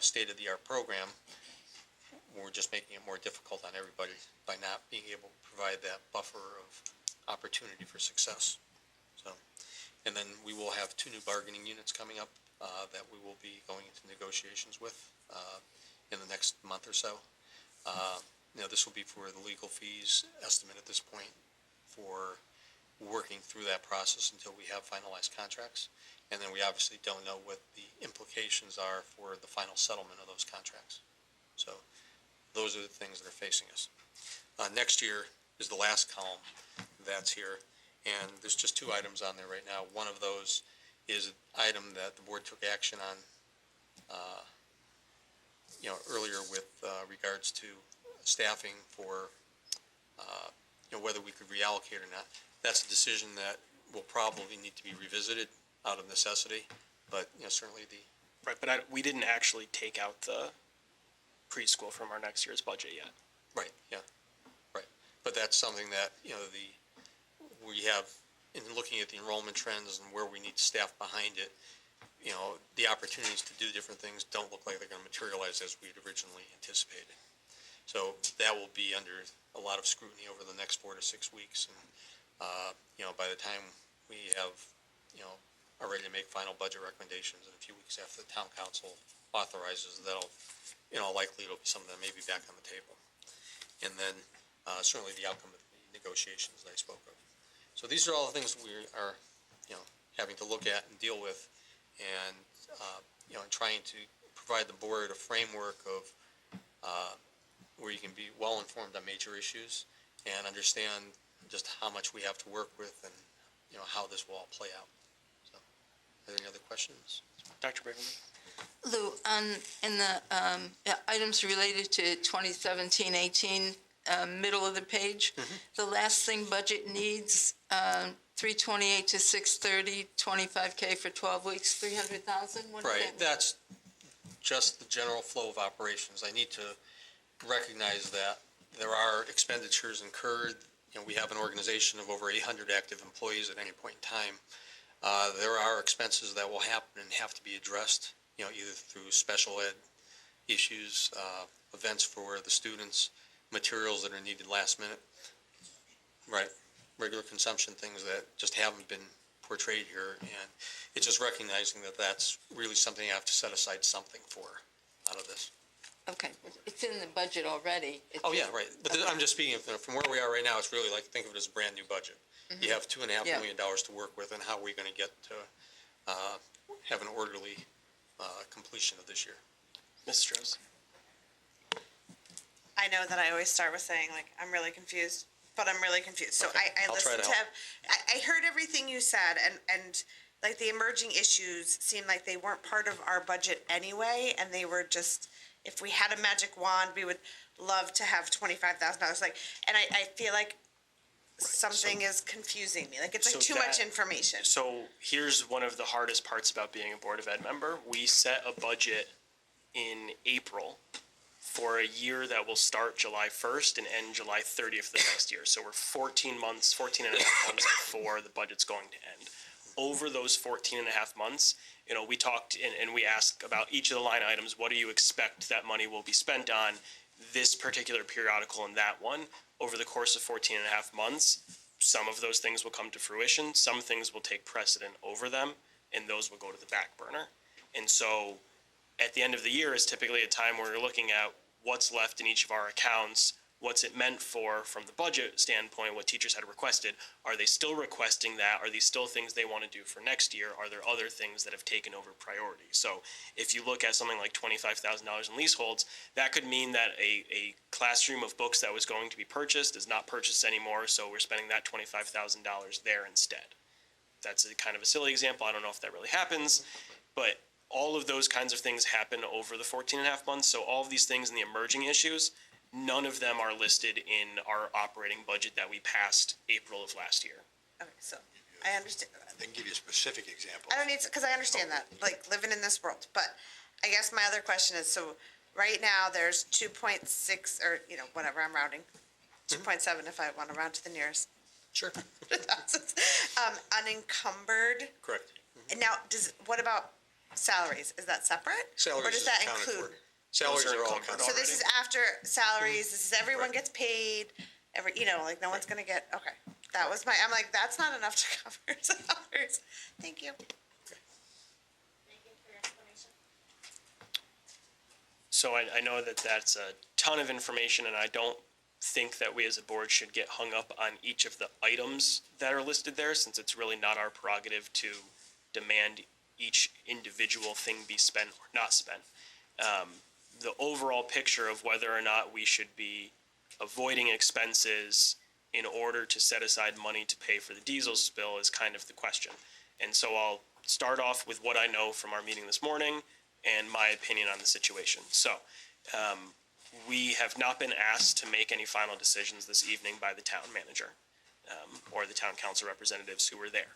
state-of-the-art program. We're just making it more difficult on everybody by not being able to provide that buffer of opportunity for success. And then we will have 2 new bargaining units coming up that we will be going into negotiations with in the next month or so. This will be for the legal fees estimate at this point for working through that process until we have finalized contracts. And then we obviously don't know what the implications are for the final settlement of those contracts. So those are the things that are facing us. Next year is the last column that's here. And there's just 2 items on there right now. One of those is an item that the board took action on, earlier with regards to staffing for, whether we could reallocate or not. That's a decision that will probably need to be revisited out of necessity, but, certainly Right, but we didn't actually take out the preschool from our next year's budget yet. Right, yeah, right. But that's something that, we have, in looking at the enrollment trends and where we need staff behind it, the opportunities to do different things don't look like they're going to materialize as we'd originally anticipated. So that will be under a lot of scrutiny over the next 4 to 6 weeks. And, by the time we have, are ready to make final budget recommendations in a few weeks after the town council authorizes, that'll, likely it'll be something that may be back on the table. And then certainly the outcome of the negotiations that I spoke of. So these are all the things we are, having to look at and deal with, and and trying to provide the board a framework of where you can be well informed on major issues and understand just how much we have to work with and how this will all play out. So, are there any other questions? Dr. Braverman? Lou, in the items related to 2017-18, middle of the page, the last thing budget needs, 328 to 630, 25K for 12 weeks, 300,000? Right, that's just the general flow of operations. I need to recognize that there are expenditures incurred. We have an organization of over 800 active employees at any point in time. There are expenses that will happen and have to be addressed, either through special ed issues, events for the students, materials that are needed last minute. Right, regular consumption things that just haven't been portrayed here, and it's just recognizing that that's really something you have to set aside something for out of this. Okay, it's in the budget already. It's Oh, yeah, in- right. But I'm just speaking, from where we are right now, it's really like, think of it as a brand-new budget. You have $2.5 Yeah. million to work with, and how are we going to get to have an orderly completion of this year? Ms. Strauss? I know that I always start with saying, like, I'm really confused, but I'm really confused. So Okay, I I'll try listened to to, help. I heard everything you said, and like the emerging issues seemed like they weren't part of our budget anyway, and they were just, if we had a magic wand, we would love to have $25,000. Like, and I feel like something is confusing me. Like, it's So like too much that- information. So here's one of the hardest parts about being a Board of Ed member. We set a budget in April for a year that will start July 1st and end July 30th the next year. So we're 14 and a half months before the budget's going to end. Over those 14 and a half months, we talked and we asked about each of the line items. What do you expect that money will be spent on? This particular periodical and that one. Over the course of 14 and a half months, some of those things will come to fruition. Some things will take precedent over them, and those will go to the back burner. And so at the end of the year is typically a time where you're looking at what's left in each of our accounts, what's it meant for from the budget standpoint, what teachers had requested. Are they still requesting that? Are these still things they want to do for next year? Are there other things that have taken over priority? So if you look at something like $25,000 in leaseholds, that could mean that a classroom of books that was going to be purchased is not purchased anymore, so we're spending that $25,000 there instead. That's a kind of a silly example. I don't know if that really happens, but all of those kinds of things happen over the 14 and a half months. So all of these things in the emerging issues, none of them are listed in our operating budget that we passed April of last year. Okay, so I understand. They can give you a specific example. I don't need to, because I understand that, like, living in this world. But I guess my other question is, so right now, there's 2.6, or, whatever, I'm rounding, 2.7 if I want to round to the nearest. Sure. Unencumbered. Correct. And now, what about salaries? Is that separate? Or Salaries does is that accounted include? for. Salaries Those are are all encumbered accounted So this is after salaries, this is everyone gets paid, like, no one's gonna get, okay. That was I'm like, that's not enough to cover salaries. Thank you. Thank you for your explanation. So I know that that's a ton of information, and I don't think that we as a board should get hung up on each of the items that are listed there, since it's really not our prerogative to demand each individual thing be spent or not spent. The overall picture of whether or not we should be avoiding expenses in order to set aside money to pay for the diesel spill is kind of the question. And so I'll start off with what I know from our meeting this morning and my opinion on the situation. So, we have not been asked to make any final decisions this evening by the town manager, or the town council representatives who were there.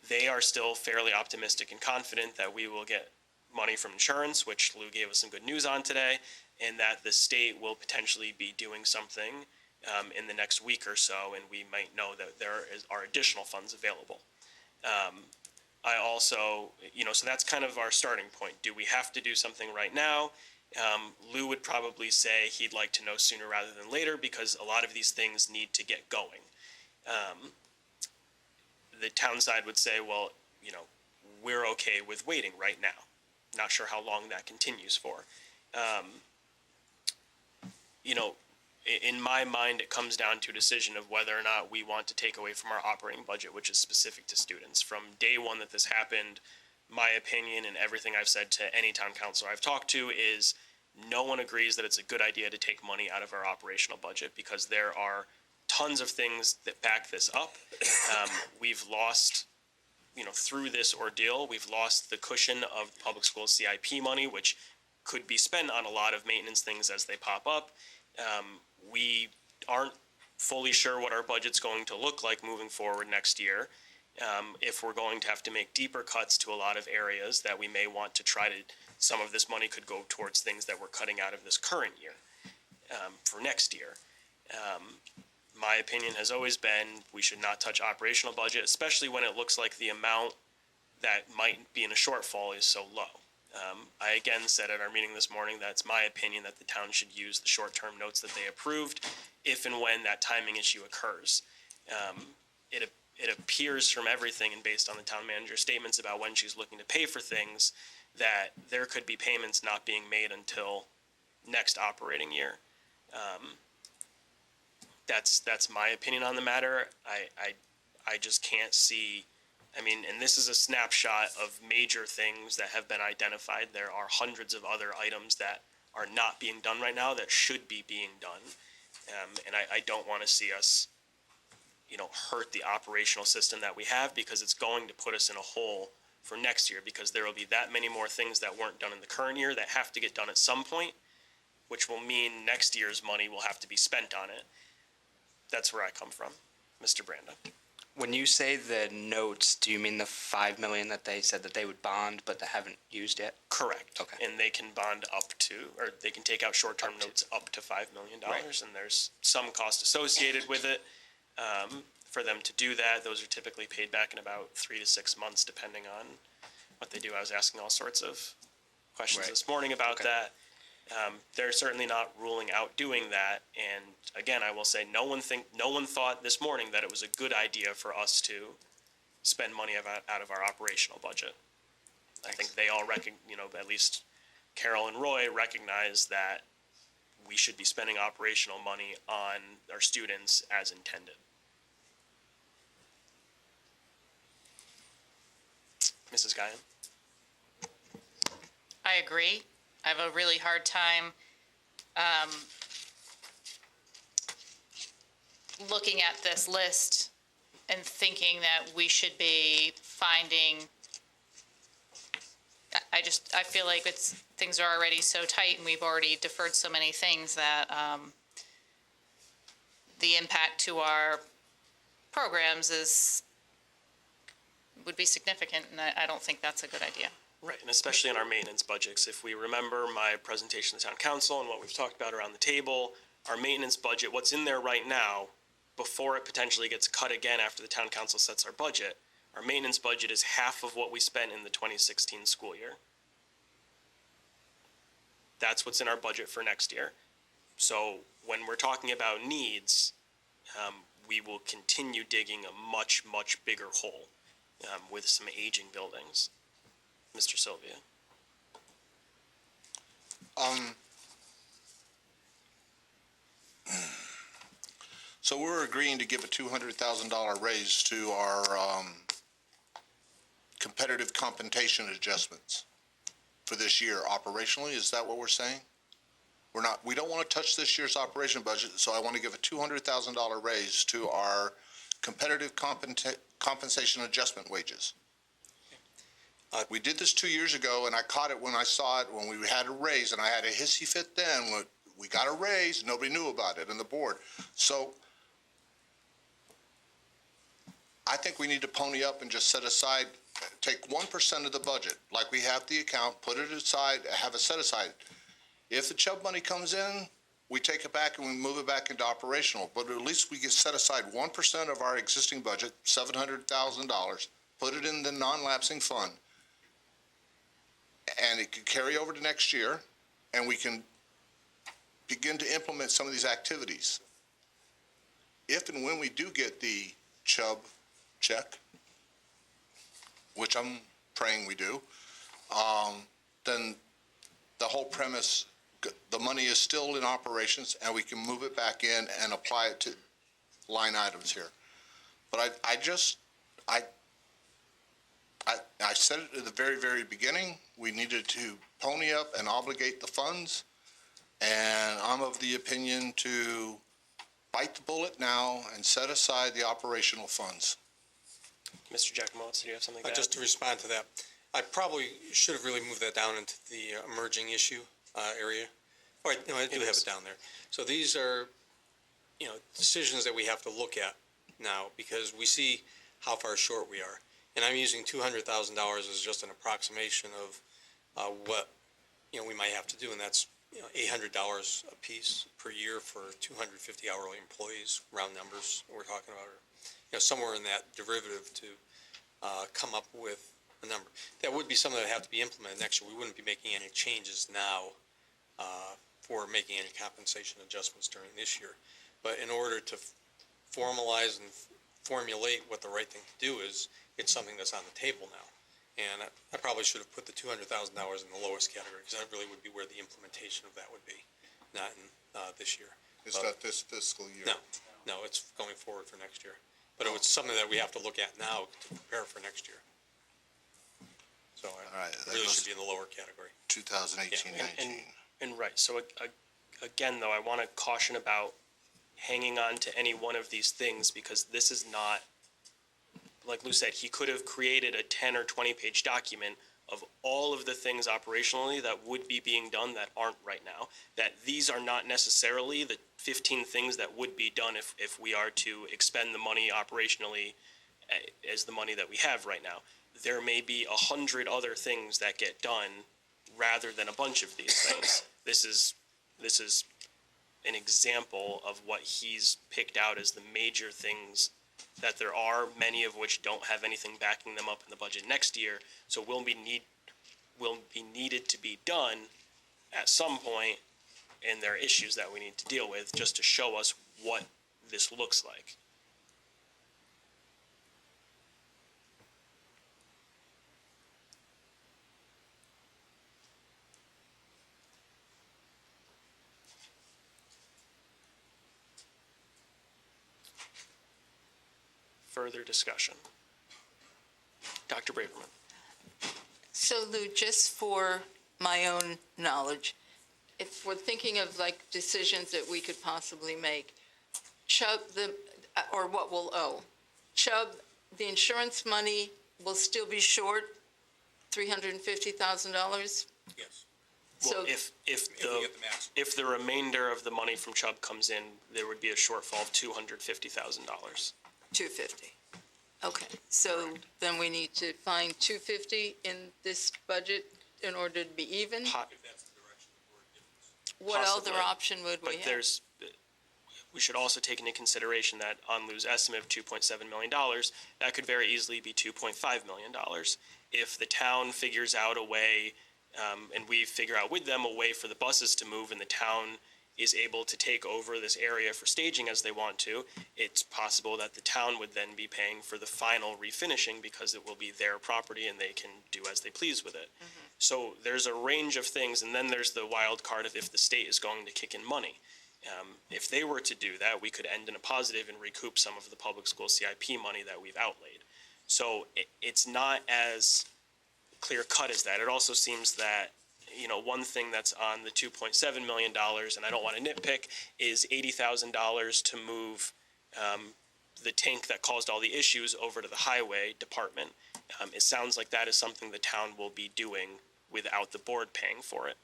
They are still fairly optimistic and confident that we will get money from insurance, which Lou gave us some good news on today, and that the state will potentially be doing something in the next week or so, and we might know that there are additional funds available. I also, so that's kind of our starting point. Do we have to do something right now? Lou would probably say he'd like to know sooner rather than later, because a lot of these things need to get going. The town side would say, well, we're okay with waiting right now. Not sure how long that continues for. In my mind, it comes down to a decision of whether or not we want to take away from our operating budget, which is specific to students. From day one that this happened, my opinion and everything I've said to any town councilor I've talked to is no one agrees that it's a good idea to take money out of our operational budget, because there are tons of things that back this up. We've lost, through this ordeal, we've lost the cushion of the public school CIP money, which could be spent on a lot of maintenance things as they pop up. We aren't fully sure what our budget's going to look like moving forward next year. If we're going to have to make deeper cuts to a lot of areas that we may want to try to, some of this money could go towards things that we're cutting out of this current year for next year. My opinion has always been we should not touch operational budget, especially when it looks like the amount that might be in a shortfall is so low. I again said at our meeting this morning that it's my opinion that the town should use the short-term notes that they approved if and when that timing issue occurs. It appears from everything and based on the town manager's statements about when she's looking to pay for things that there could be payments not being made until next operating year. That's my opinion on the matter. I just can't see, I mean, and this is a snapshot of major things that have been identified. There are hundreds of other items that are not being done right now that should be being done. And I don't want to see us, hurt the operational system that we have, because it's going to put us in a hole for next year, because there will be that many more things that weren't done in the current year that have to get done at some point, which will mean next year's money will have to be spent on it. That's where I come from. Mr. Branda. When you say the notes, do you mean the 5 million that they said that they would bond but they haven't used yet? Correct. Okay. And they can bond up to, or they can take out short-term notes up to $5 million. Right. And there's some cost associated with it. For them to do that, those are typically paid back in about 3 to 6 months, depending on what they do. I was asking all sorts of questions Right. this morning about Okay. that. They're certainly not ruling out doing that. And again, I will say, no one thought this morning that it was a good idea for us to spend money out of our operational budget. I think they all at least Carol and Roy recognize that we should be spending operational money on our students as intended. Mrs. Guyan? I agree. I have a really hard time looking at this list and thinking that we should be finding. I feel like things are already so tight, and we've already deferred so many things that the impact to our programs would be significant, and I don't think that's a good idea. Right, and especially in our maintenance budgets. If we remember my presentation to town council and what we've talked about around the table, our maintenance budget, what's in there right now, before it potentially gets cut again after the town council sets our budget, our maintenance budget is half of what we spent in the 2016 school year. That's what's in our budget for next year. So when we're talking about needs, we will continue digging a much, much bigger hole with some aging buildings. Mr. Sylvia. So we're agreeing to give a $200,000 raise to our competitive compensation adjustments for this year operationally. Is that what we're saying? We don't want to touch this year's operation budget, so I want to give a $200,000 raise to our competitive compensation adjustment wages. We did this 2 years ago, and I caught it when I saw it, when we had a raise, and I had a hissy fit then. When we got a raise, nobody knew about it in the board. So I think we need to pony up and just set aside, take 1% of the budget, like we have the account, put it aside, have a set aside. If the Chubb money comes in, we take it back and we move it back into operational, but at least we can set aside 1% of our existing budget, $700,000, put it in the non-lapsing fund, and it could carry over to next year, and we can begin to implement some of these activities. If and when we do get the Chubb check, which I'm praying we do, then the whole premise, the money is still in operations, and we can move it back in and apply it to line items here. But I said it at the very, very beginning, we needed to pony up and obligate the funds, and I'm of the opinion to bite the bullet now and set aside the operational funds. Mr. Giacomo, do you have something to add? Just to respond to that, I probably should have really moved that down into the emerging issue area. All right, no, I do have it down there. So these are, decisions that we have to look at now, because we see how far short we are. And I'm using $200,000 as just an approximation of what, we might have to do, and that's, $800 a piece per year for 250 hourly employees, round numbers we're talking about, or, somewhere in that derivative to come up with a number. That would be something that would have to be implemented next year. We wouldn't be making any changes now for making any compensation adjustments during this year. But in order to formalize and formulate what the right thing to do is, it's something that's on the table now. And I probably should have put the $200,000 in the lowest category, because that really would be where the implementation of that would be. not in, this year. Is that this fiscal year? No, it's going forward for next year. But it's something that we have to look at now to prepare for next year. So All right, it that really goes- should be in the lower category. 2018-19. And right, so again, though, I want to caution about hanging on to any one of these things, because this is not, like Lou said, he could have created a 10 or 20-page document of all of the things operationally that would be being done that aren't right now, that these are not necessarily the 15 things that would be done if we are to expend the money operationally as the money that we have right now. There may be 100 other things that get done rather than a bunch of these things. This is an example of what he's picked out as the major things that there are, many of which don't have anything backing them up in the budget next year, so will be needed to be done at some point, and there are issues that we need to deal with just to show us what this looks like. Further discussion. Dr. Braverman. So Lou, just for my own knowledge, if we're thinking of like decisions that we could possibly make, Chubb, or what we'll owe, Chubb, the insurance money will still be short $350,000? Yes. So Well, if the remainder of the money from Chubb comes in, there would be a shortfall of $250,000. 250. Okay, so then we need to find 250 in this budget in order to be even? What Possibly. other option would we But have? we should also take into consideration that on Lou's estimate of $2.7 million, that could very easily be $2.5 million. If the town figures out a way, and we figure out with them a way for the buses to move, and the town is able to take over this area for staging as they want to, it's possible that the town would then be paying for the final refinishing because it will be their property and they can do as they please with it. So there's a range of things, and then there's the wild card of if the state is going to kick in money. If they were to do that, we could end in a positive and recoup some of the public school CIP money that we've outlaid. So it's not as clear cut as that. It also seems that, you know, one thing that's on the $2.7 million, and I don't want to nitpick, is $80,000 to move the tank that caused all the issues over to the highway department. It sounds like that is something the town will be doing without the board paying for it,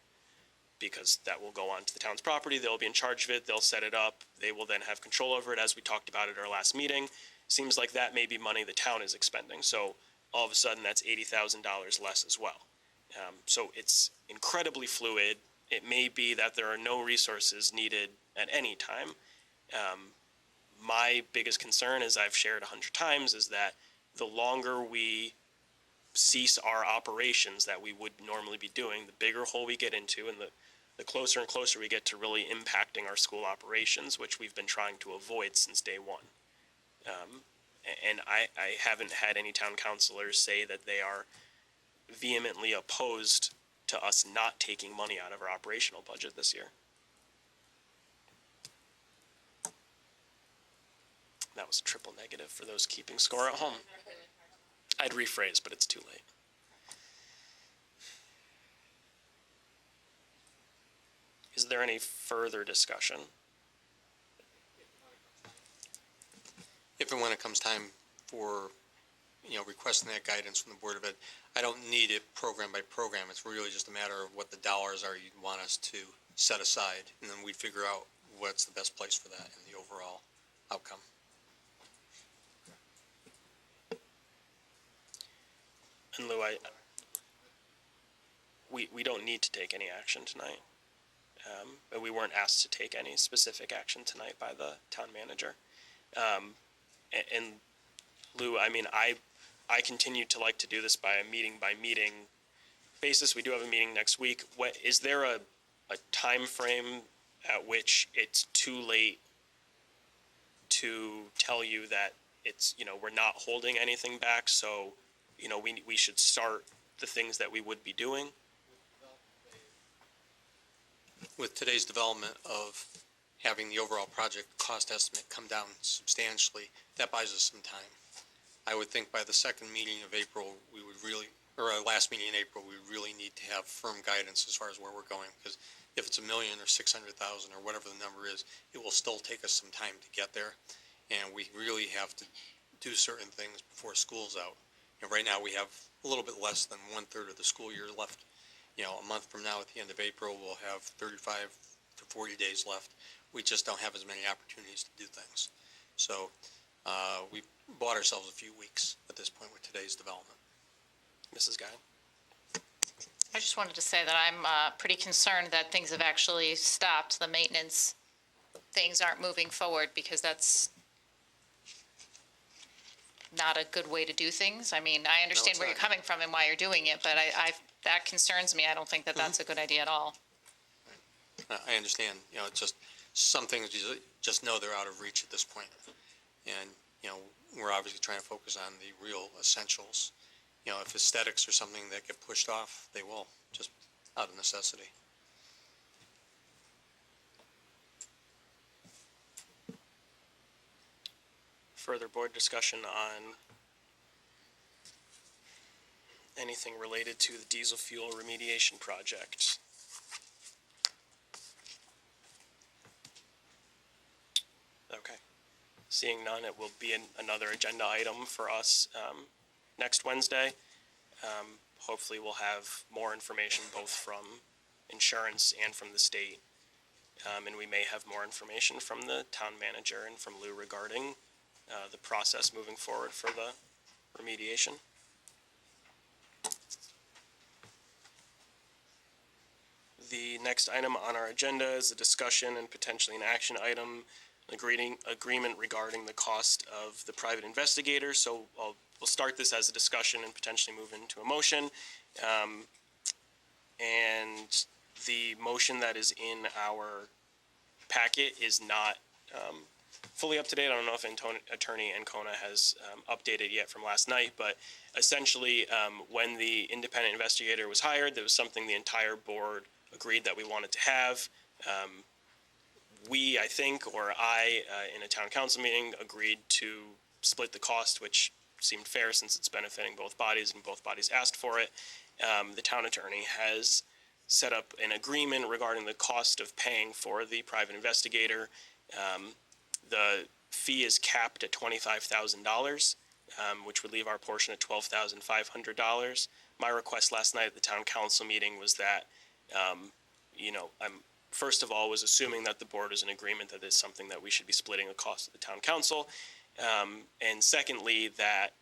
because that will go onto the town's property. They'll be in charge of it. They'll set it up. They will then have control over it, as we talked about at our last meeting. Seems like that may be money the town is expending. So all of a sudden, that's $80,000 less as well. So it's incredibly fluid. It may be that there are no resources needed at any time. My biggest concern, as I've shared 100 times, is that the longer we cease our operations that we would normally be doing, the bigger hole we get into, and the closer and closer we get to really impacting our school operations, which we've been trying to avoid since day one. And I haven't had any town councilors say that they are vehemently opposed to us not taking money out of our operational budget this year. That was a triple negative for those keeping score at home. I'd rephrase, but it's too late. Is there any further discussion? If and when it comes time for, requesting that guidance from the Board of Ed, I don't need it program by program. It's really just a matter of what the dollars are you'd want us to set aside, and then we'd figure out what's the best place for that in the overall outcome. And Lou, we don't need to take any action tonight. But we weren't asked to take any specific action tonight by the town manager. And Lou, I mean, I continue to like to do this by meeting basis. We do have a meeting next week. Is there a time frame at which it's too late to tell you that it's, we're not holding anything back, so, we should start the things that we would be doing? with today's development of having the overall project cost estimate come down substantially, that buys us some time. I would think by the second meeting of April, we would really, or our last meeting in April, we really need to have firm guidance as far as where we're going. Because if it's $1 million or 600,000 or whatever the number is, it will still take us some time to get there. And we really have to do certain things before school's out. Right now, we have a little bit less than 1/3 of the school year left. A month from now, at the end of April, we'll have 35 to 40 days left. We just don't have as many opportunities to do things. So we bought ourselves a few weeks at this point with today's development. Mrs. Guy? I just wanted to say that I'm pretty concerned that things have actually stopped. The maintenance things aren't moving forward because that's not a good way to do things. I mean, I understand where you're coming from and why you're doing it, but that concerns me. I don't think that that's a good idea at all. I understand, it's just some things you just know they're out of reach at this point. And, we're obviously trying to focus on the real essentials. If aesthetics are something that get pushed off, they will, just out of necessity. Further board discussion on anything related to the diesel fuel remediation project? Okay. Seeing none, it will be another agenda item for us next Wednesday. Hopefully we'll have more information both from insurance and from the state. And we may have more information from the town manager and from Lou regarding the process moving forward for the remediation. The next item on our agenda is a discussion and potentially an action item, agreement regarding the cost of the private investigator. So we'll start this as a discussion and potentially move into a motion. And the motion that is in our packet is not fully up to date. I don't know if Attorney Ancona has updated yet from last night, but essentially when the independent investigator was hired, there was something the entire board agreed that we wanted to have. I think, or I, in a town council meeting, agreed to split the cost, which seemed fair since it's benefiting both bodies and both bodies asked for it. The town attorney has set up an agreement regarding the cost of paying for the private investigator. The fee is capped at $25,000, which would leave our portion at $12,500. My request last night at the town council meeting was that, I'm first of all was assuming that the board is in agreement that it's something that we should be splitting the cost of the town council. And secondly, that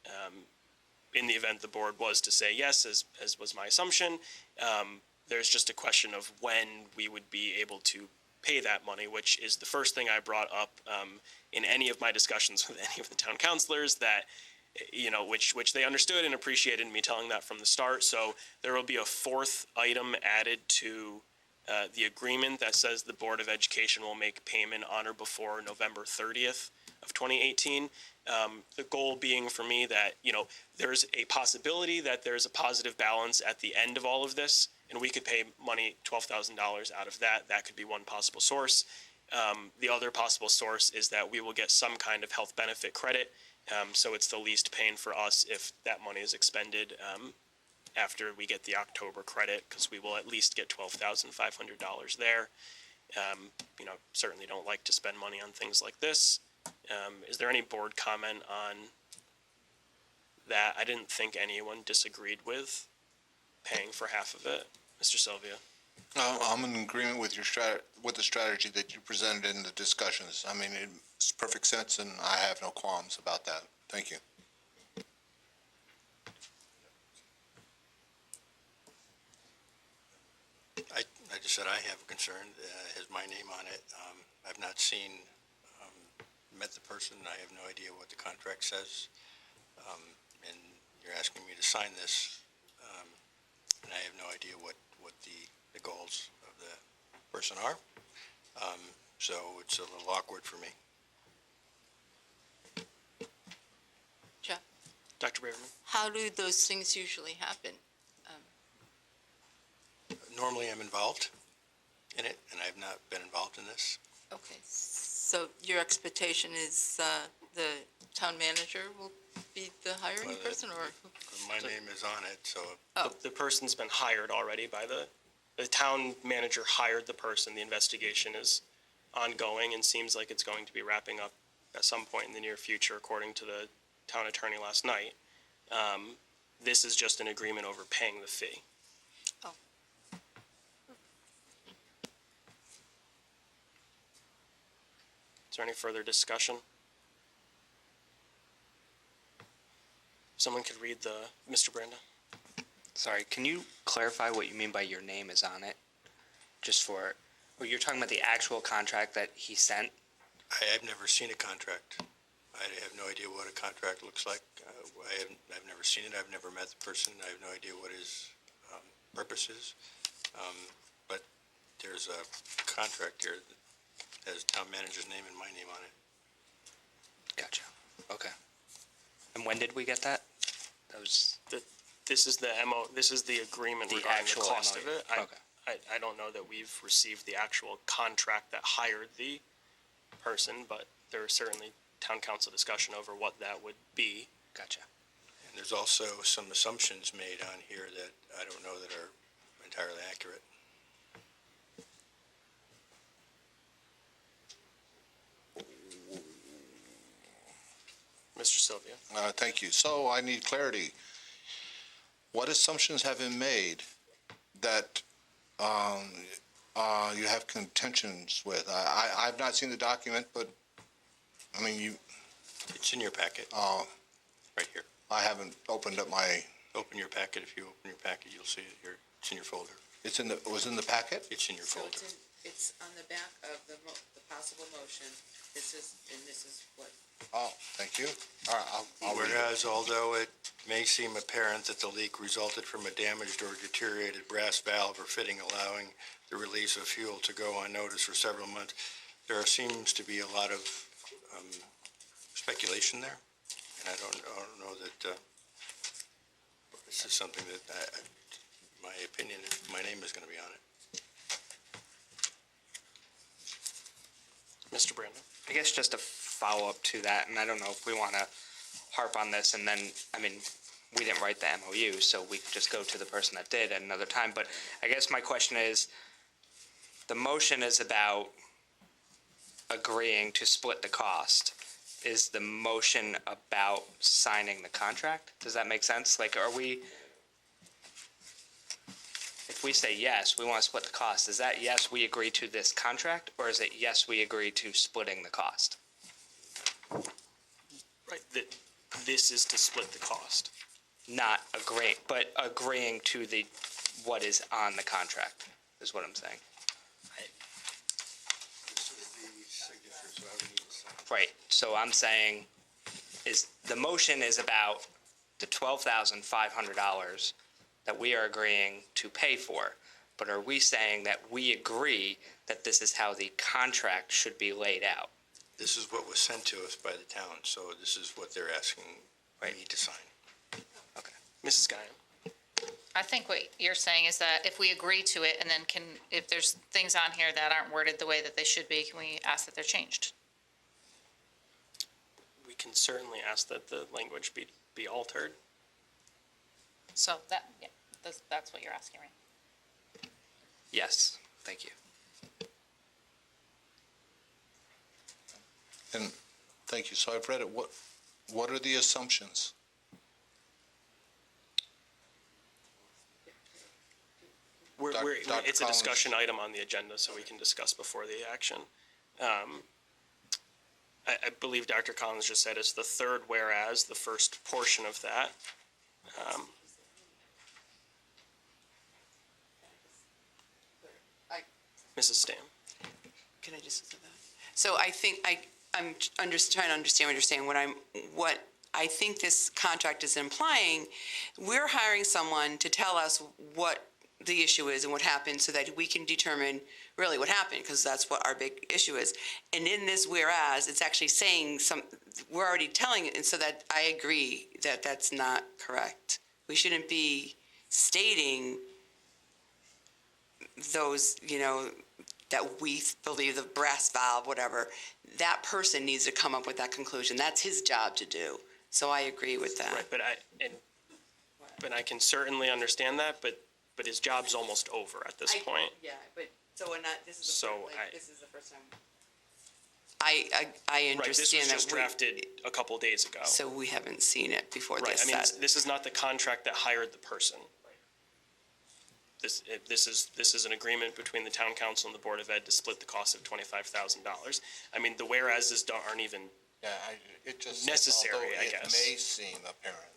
in the event the board was to say yes, as was my assumption, there's just a question of when we would be able to pay that money, which is the first thing I brought up in any of my discussions with any of the town councilors, that which they understood and appreciated me telling that from the start. So there will be a fourth item added to the agreement that says the Board of Education will make payment on or before November 30th of 2018. The goal being for me that, there's a possibility that there's a positive balance at the end of all of this, and we could pay money, $12,000 out of that. That could be one possible source. The other possible source is that we will get some kind of health benefit credit. So it's the least pain for us if that money is expended after we get the October credit, because we will at least get $12,500 there. Certainly don't like to spend money on things like this. Is there any board comment on that? I didn't think anyone disagreed with paying for half of it. Mr. Sylvia? I'm in agreement with with the strategy that you presented in the discussions. I mean, it makes perfect sense, and I have no qualms about that. Thank you. I just said I have a concern, has my name on it. I've not met the person. I have no idea what the contract says. And you're asking me to sign this, and I have no idea what the goals of the person are. So it's a little awkward for me. Jeff, Dr. Braverman? how do those things usually happen? Normally I'm involved, in it, and I have not been involved in this. Okay, so your expectation is the town manager will be the hiring Well, person, or? My name is on it, so Oh, The person's been hired already by the town manager hired the person. The investigation is ongoing and seems like it's going to be wrapping up at some point in the near future, according to the town attorney last night. This is just an agreement over paying the fee. Oh. Is there any further discussion? Someone could read Mr. Branda? Sorry, can you clarify what you mean by your name is on it? Just for, or you're talking about the actual contract that he sent? I have never seen a contract. I have no idea what a contract looks like. I've never seen it. I've never met the person. I have no idea what his purpose is. But there's a contract here that has town manager's name and my name on it. Gotcha. Okay. And when did we get that? That was This is this is the agreement the regarding the actual cost MOU. of it. Okay. I don't know that we've received the actual contract that hired the person, but there is certainly town council discussion over what that would be. Gotcha. And there's also some assumptions made on here that I don't know that are entirely accurate. Mr. Sylvia? Thank you. So I need clarity. What assumptions have been made that you have contentions with? I've not seen the document, but, I mean, It's in your packet, uh, right here. I haven't opened up my, Open your packet. If you open your packet, you'll see it here. It's in your folder. it was in the packet? It's in your So folder. it's on the back of the possible motion. This is what. Oh, thank you. All right, I'll read it. Whereas although it may seem apparent that the leak resulted from a damaged or deteriorated brass valve or fitting allowing the release of fuel to go unnoticed for several months, there seems to be a lot of speculation there. And I don't know that this is something that, my opinion, my name is going to be on it. Mr. Branda? I guess just a follow-up to that, and I don't know if we want to harp on this, and then, I mean, we didn't write the MOU, so we could just go to the person that did at another time, but I guess my question is, the motion is about agreeing to split the cost. Is the motion about signing the contract? Does that make sense? Like, are we, if we say yes, we want to split the cost, is that yes, we agree to this contract, or is it yes, we agree to splitting the cost? Right, this is to split the cost. Not agreeing, but agreeing to what is on the contract, is what I'm saying. This is the signature, so I would need to sign. Right, so I'm saying, the motion is about the $12,500 that we are agreeing to pay for, but are we saying that we agree that this is how the contract should be laid out? This is what was sent to us by the town, so this is what they're asking me to sign. Mrs. Guyon? I think what you're saying is that if we agree to it, and then if there's things on here that aren't worded the way that they should be, can we ask that they're changed? We can certainly ask that the language be altered. So that's what you're asking, right? Yes, thank you. And, thank you. So I've read it. What are the assumptions? It's a discussion item on the agenda, so we can discuss before the action. I believe Dr. Collins just said it's the third whereas, the first portion of that. Mrs. Stam? Can I just say that? So I think I'm trying to understand what you're saying. What I think this contract is implying, we're hiring someone to tell us what the issue is and what happened so that we can determine really what happened, because that's what our big issue is. And in this whereas, it's actually saying we're already telling it, and so that I agree that that's not correct. We shouldn't be stating those, that we believe the brass valve, whatever, that person needs to come up with that conclusion. That's his job to do. So I agree with that. Right, but I can certainly understand that, but his job's almost over at this point. Yeah, but, so we're not, this is So I- this is the first time. I Right, this was understand just that drafted a couple days ago. so we haven't seen it before Right, this. I mean, That- this is not the contract that hired the person. This is an agreement between the town council and the Board of Ed to split the cost of $25,000. I mean, the whereases aren't even, Yeah, it just. Necessary, although I guess. It may seem apparent,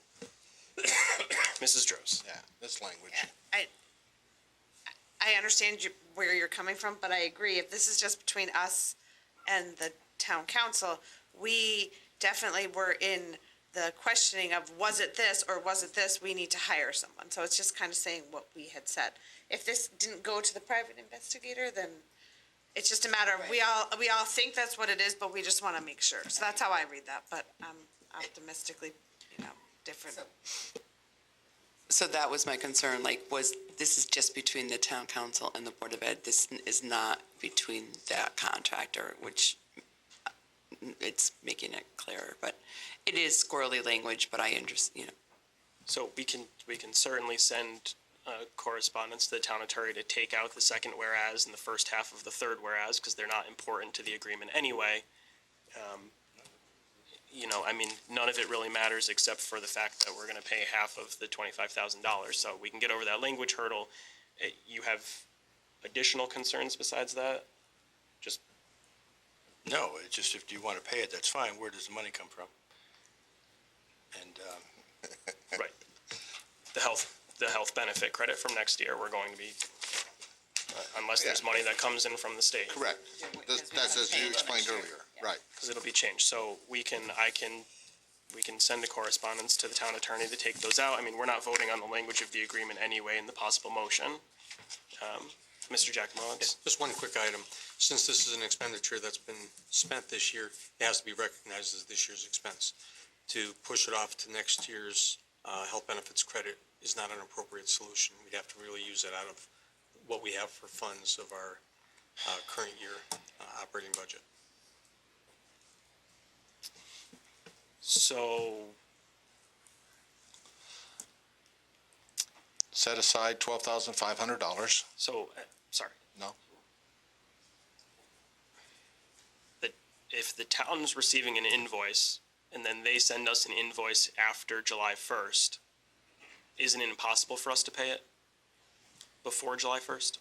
Mrs. Droz. yeah, this language. I understand where you're coming from, but I agree, if this is just between us and the town council, we definitely were in the questioning of, was it this or was it this, we need to hire someone. So it's just kind of saying what we had said. If this didn't go to the private investigator, then it's just a matter of, we all think that's what it is, but we just want to make sure. So that's how I read that, but I'm optimistically, different. So that was my concern, like, this is just between the town council and the Board of Ed. This is not between that contractor, which it's making it clearer, but it is squirrely language, but I understand, So we can certainly send correspondence to the town attorney to take out the second whereas and the first half of the third whereas, because they're not important to the agreement anyway. I mean, none of it really matters except for the fact that we're gonna pay half of the $25,000, so we can get over that language hurdle. You have additional concerns besides that? No, it's just if you want to pay it, that's fine. Where does the money come from? And, Right. The health benefit credit from next year, we're going to be, unless there's money that comes in from the state. Correct. That's as you explained earlier, right. Because it'll be changed, so we can send a correspondence to the town attorney to take those out. I mean, we're not voting on the language of the agreement anyway in the possible motion. Mr. Giacomo, Just one quick item. Since this is an expenditure that's been spent this year, it has to be recognized as this year's expense. To push it off to next year's health benefits credit is not an appropriate solution. We'd have to really use it out of what we have for funds of our current year operating budget. so, Set aside $12,500. sorry. No? If the town's receiving an invoice and then they send us an invoice after July 1st, isn't it impossible for us to pay it before July 1st?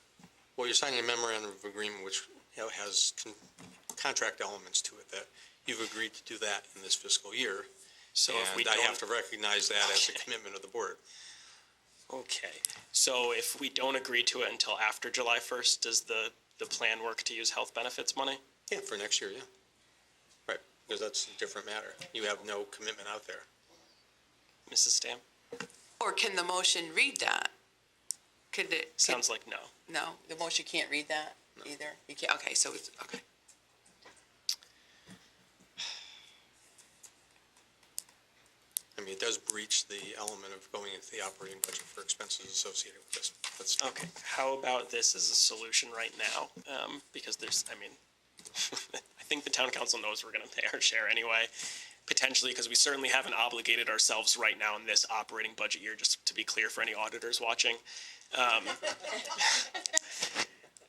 Well, you're signing a memorandum of agreement which has contract elements to it that you've agreed to do that in this fiscal year. So if we And I don't, have to recognize that as a commitment of the board. okay, so if we don't agree to it until after July 1st, does the plan work to use health benefits money? Yeah, for next year, yeah. Right, because that's a different matter. You have no commitment out there. Mrs. Stam? or can the motion read that? Could it? Sounds like no. No, the motion can't read that either? You can't, okay, so it's, okay. I mean, it does breach the element of going into the operating budget for expenses associated with this. That's Okay, how about this as a solution right now? Because there's, I mean, I think the town council knows we're gonna pay our share anyway, potentially, because we certainly haven't obligated ourselves right now in this operating budget year, just to be clear for any auditors watching.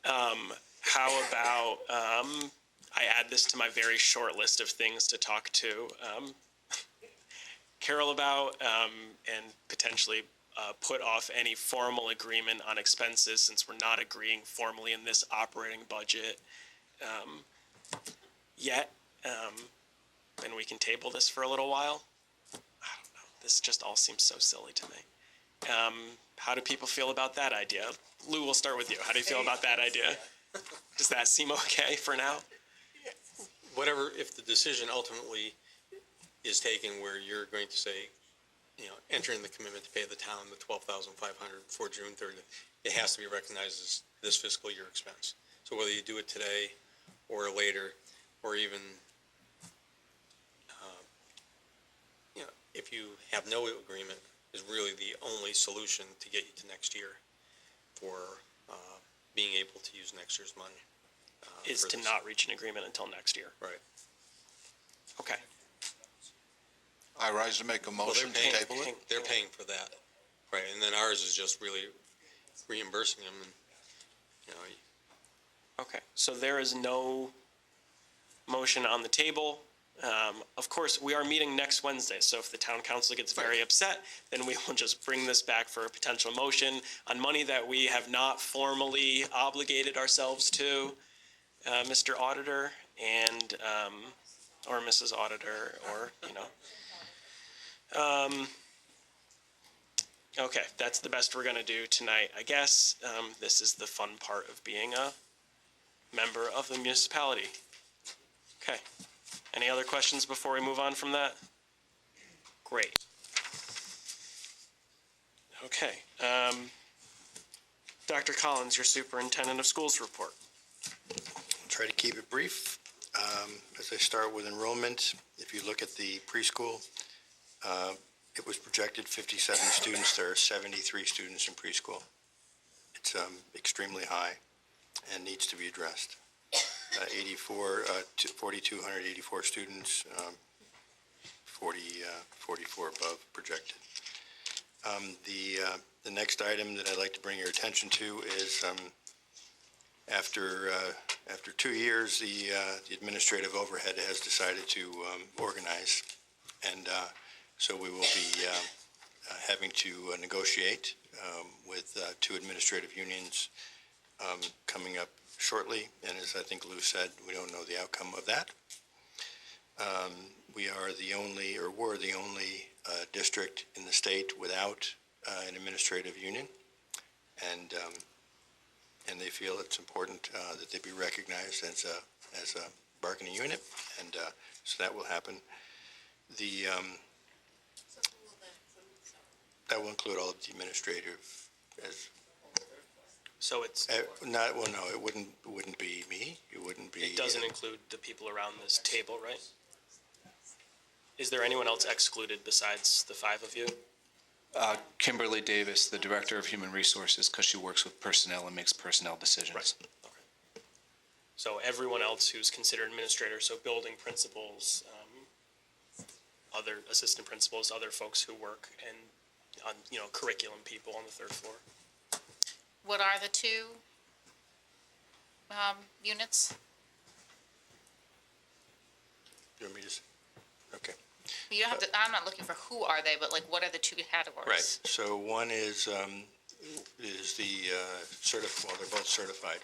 How about, I add this to my very short list of things to talk to, Carol about, and potentially put off any formal agreement on expenses since we're not agreeing formally in this operating budget yet. And we can table this for a little while. I don't know. This just all seems so silly to me. How do people feel about that idea? Lou, we'll start with you. How do you feel about that idea? Does that seem okay for now? whatever, if the decision ultimately is taken where you're going to say, you know, entering the commitment to pay the town the $12,500 for June 30th, it has to be recognized as this fiscal year expense. So whether you do it today or later, or even, you know, if you have no agreement, is really the only solution to get you to next year for being able to use next year's money. is for to this. not reach an agreement until next year. Right. Okay. I rise to make a Well, motion to table it. They're paying for that, right, and then ours is just really reimbursing them, and, you know, Okay, so there is no motion on the table. Of course, we are meeting next Wednesday, so if the town council gets very upset, then we will just bring this back for a potential motion on money that we have not formally obligated ourselves to, Mr. Auditor and, or Mrs. Auditor, or, you know. Okay, that's the best we're gonna do tonight, I guess. This is the fun part of being a member of the municipality. Okay. Any other questions before we move on from that? Great. Okay. Dr. Collins, your superintendent of schools report. Try to keep it brief. As I start with enrollment, if you look at the preschool, it was projected 57 students. There are 73 students in preschool. It's extremely high and needs to be addressed. 4,284 students, 44 above projected. The next item that I'd like to bring your attention to is after 2 years, the administrative overhead has decided to organize, and so we will be having to negotiate with 2 administrative unions coming up shortly, and as I think Lou said, we don't know the outcome of that. We are the only, or were the only district in the state without an administrative union, and they feel it's important that they be recognized as a bargaining unit, and so that will happen. That will include all of the administrative as. So it's, Not, well, no, it wouldn't be me. It wouldn't be. it doesn't include the people around this table, right? Is there anyone else excluded besides the 5 of you? Kimberly Davis, the Director of Human Resources, because she works with personnel and makes personnel decisions. Right. Okay. So everyone else who's considered administrator, so building principals, other assistant principals, other folks who work and on, you know, curriculum people on the 3rd floor. What are the 2 units? You want me to say? Okay. You don't have to, I'm not looking for who are they, but like, what are the 2 categories? Right. So one is the well, they're both certified.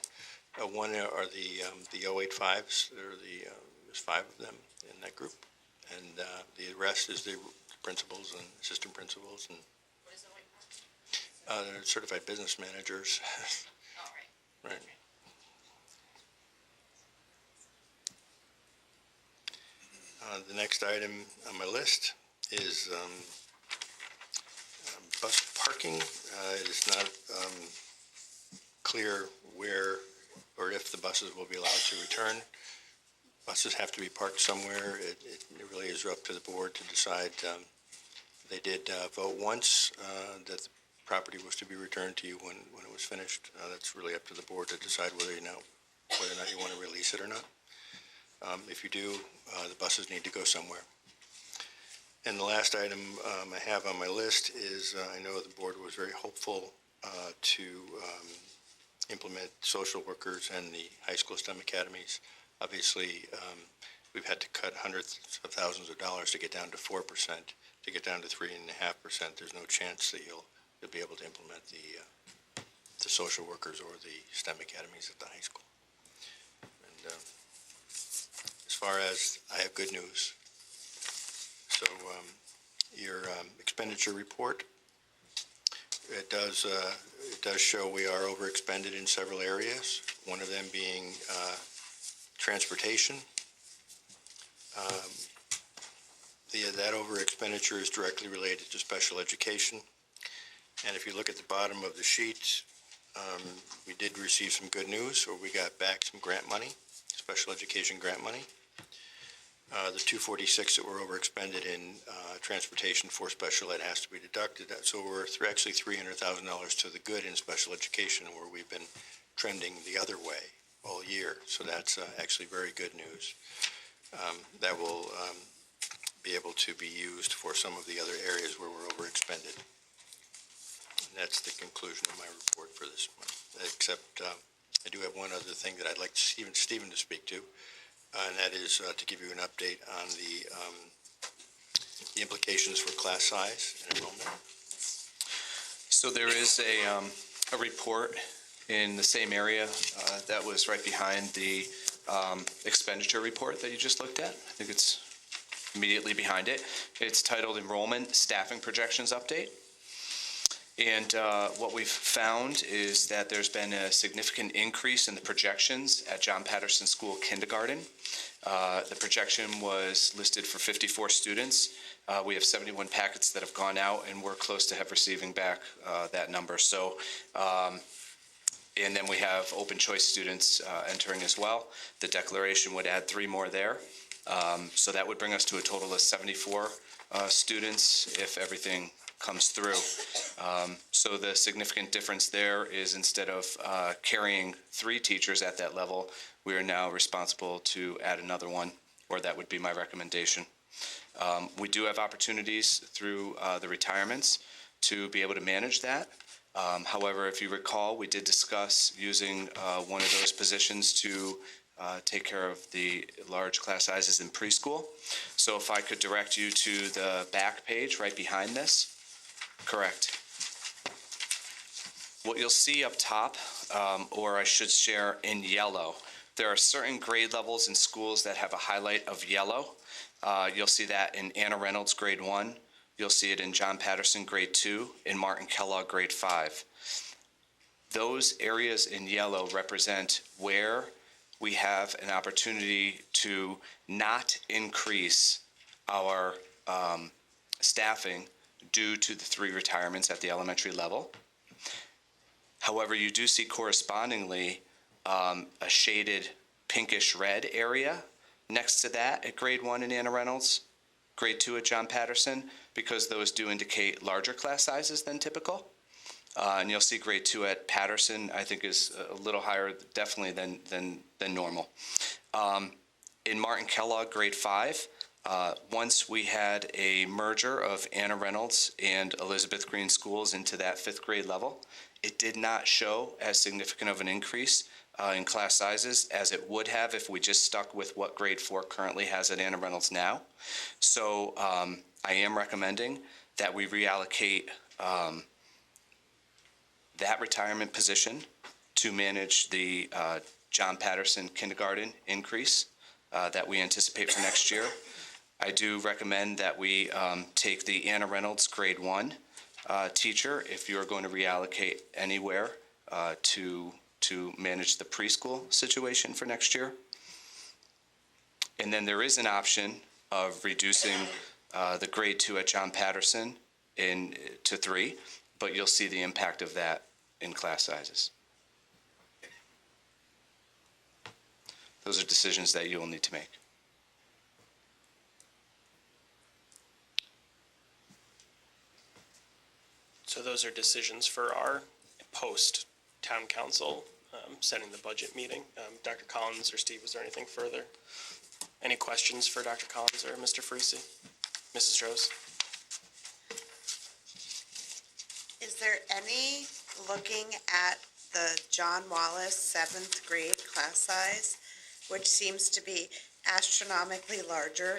One are the 085s. There's 5 of them in that group, and the rest is the principals and assistant principals and. What is the white part? They're certified business managers. All right. Right. The next item on my list is bus parking. It is not clear where or if the buses will be allowed to return. Buses have to be parked somewhere. It really is up to the board to decide. They did vote once that the property was to be returned to you when it was finished. That's really up to the board to decide whether or not you want to release it or not. If you do, the buses need to go somewhere. And the last item I have on my list is I know the board was very hopeful to implement social workers and the high school STEM academies. Obviously, we've had to cut hundreds of thousands of dollars to get down to 4%, to get down to 3.5%. There's no chance that you'll be able to implement the social workers or the STEM academies at the high school. And as far as, I have good news. So your expenditure report, it does show we are overexpended in several areas, one of them being transportation. That overexpenditure is directly related to special education. And if you look at the bottom of the sheet, we did receive some good news, or we got back some grant money, special education grant money. The 246 that were overexpended in transportation for special ed has to be deducted. So we're actually $300,000 to the good in special education, where we've been trending the other way all year. So that's actually very good news. That will be able to be used for some of the other areas where we're overexpended. And that's the conclusion of my report for this one, except I do have one other thing that I'd like Stephen to speak to, and that is to give you an update on the implications for class size and enrollment. So there is a report in the same area that was right behind the expenditure report that you just looked at. I think it's immediately behind it. It's titled Enrollment Staffing Projections Update. And what we've found is that there's been a significant increase in the projections at John Patterson School Kindergarten. The projection was listed for 54 students. We have 71 packets that have gone out, and we're close to receiving back that number. So, and then we have open choice students entering as well. The declaration would add 3 more there. So that would bring us to a total of 74 students if everything comes through. So the significant difference there is instead of carrying 3 teachers at that level, we are now responsible to add another one, or that would be my recommendation. We do have opportunities through the retirements to be able to manage that. However, if you recall, we did discuss using one of those positions to take care of the large class sizes in preschool. So if I could direct you to the back page right behind this. Correct. What you'll see up top, or I should share in yellow, there are certain grade levels in schools that have a highlight of yellow. You'll see that in Anna Reynolds, grade 1. You'll see it in John Patterson, grade 2, in Martin Kellogg, grade 5. Those areas in yellow represent where we have an opportunity to not increase our staffing due to the 3 retirements at the elementary level. However, you do see correspondingly a shaded pinkish red area next to that at grade 1 in Anna Reynolds, grade 2 at John Patterson, because those do indicate larger class sizes than typical. And you'll see grade 2 at Patterson, I think, is a little higher definitely than normal. In Martin Kellogg, grade 5, once we had a merger of Anna Reynolds and Elizabeth Green schools into that 5th grade level, it did not show as significant of an increase in class sizes as it would have if we just stuck with what grade 4 currently has at Anna Reynolds now. So I am recommending that we reallocate that retirement position to manage the John Patterson kindergarten increase that we anticipate for next year. I do recommend that we take the Anna Reynolds grade 1 teacher, if you're going to reallocate anywhere, to manage the preschool situation for next year. And then there is an option of reducing the grade 2 at John Patterson to 3, but you'll see the impact of that in class sizes. Those are decisions that you will need to make. So those are decisions for our post-town council setting the budget meeting. Dr. Collins or Steve, is there anything further? Any questions for Dr. Collins or Mr. Farisi? Mrs. Rose? Is there any, looking at the John Wallace 7th grade class size, which seems to be astronomically larger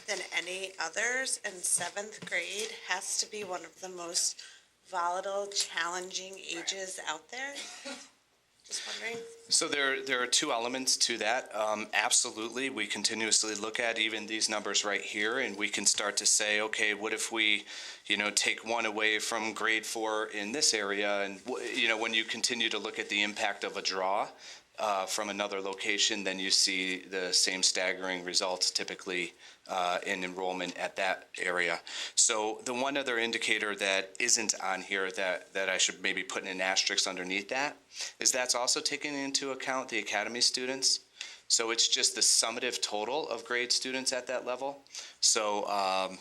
than any others, and 7th grade has to be one of the most volatile, challenging ages out there? Just wondering. So there are 2 elements to that. Absolutely, we continuously look at even these numbers right here, and we can start to say, okay, what if we, take 1 away from grade 4 in this area? And, when you continue to look at the impact of a draw from another location, then you see the same staggering results typically in enrollment at that area. So the one other indicator that isn't on here that I should maybe put in an asterisk underneath that is that's also taking into account the academy students. So it's just the summative total of grade students at that level. So,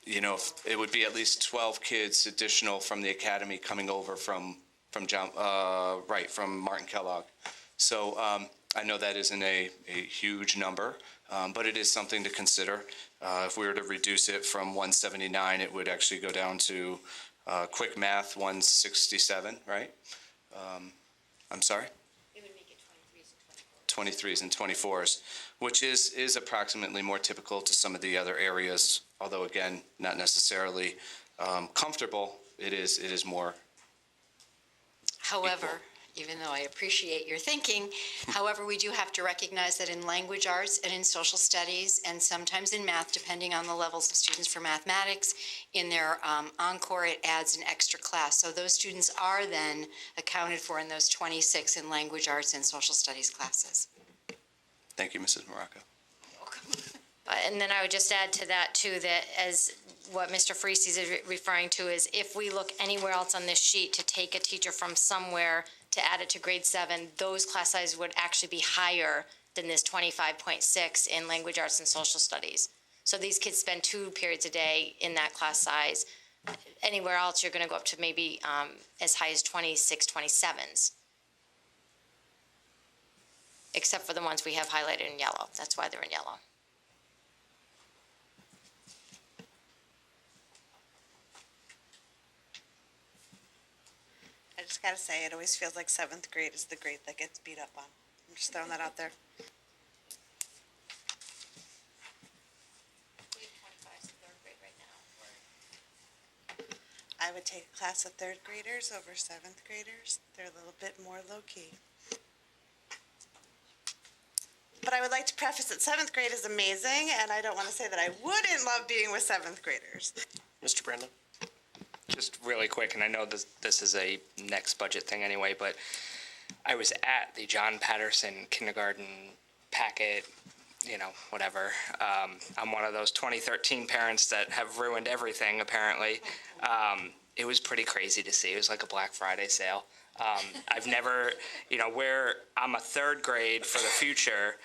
it would be at least 12 kids additional from the academy coming over from Martin Kellogg. So I know that isn't a huge number, but it is something to consider. If we were to reduce it from 179, it would actually go down to, quick math, 167, right? I'm sorry? It would make it 23s and 24s. 23s and 24s, which is approximately more typical to some of the other areas, although again, not necessarily comfortable. It is more. However, even though I appreciate your thinking, however, we do have to recognize that in language arts and in social studies, and sometimes in math, depending on the levels of students for mathematics, in their encore, it adds an extra class. So those students are then accounted for in those 26 in language arts and social studies classes. Thank you, Mrs. Morocco. And then I would just add to that too, that as what Mr. Freese is referring to is if we look anywhere else on this sheet to take a teacher from somewhere to add it to grade 7, those class sizes would actually be higher than this 25.6 in language arts and social studies. So these kids spend 2 periods a day in that class size. Anywhere else, you're going to go up to maybe as high as 26, 27s. Except for the ones we have highlighted in yellow. That's why they're in yellow. I just gotta say, it always feels like 7th grade is the grade that gets beat up on. I'm just throwing that out there. We have 25s in 3rd grade right now. I would take a class of 3rd graders over 7th graders. They're a little bit more low-key. But I would like to preface that 7th grade is amazing, and I don't want to say that I wouldn't love being with 7th graders. Mr. Brandon? Just really quick, and I know this is a next budget thing anyway, but I was at the John Patterson kindergarten packet, whatever. I'm one of those 2013 parents that have ruined everything, apparently. It was pretty crazy to see. It was like a Black Friday sale. I've never, where I'm a 3rd grade for the future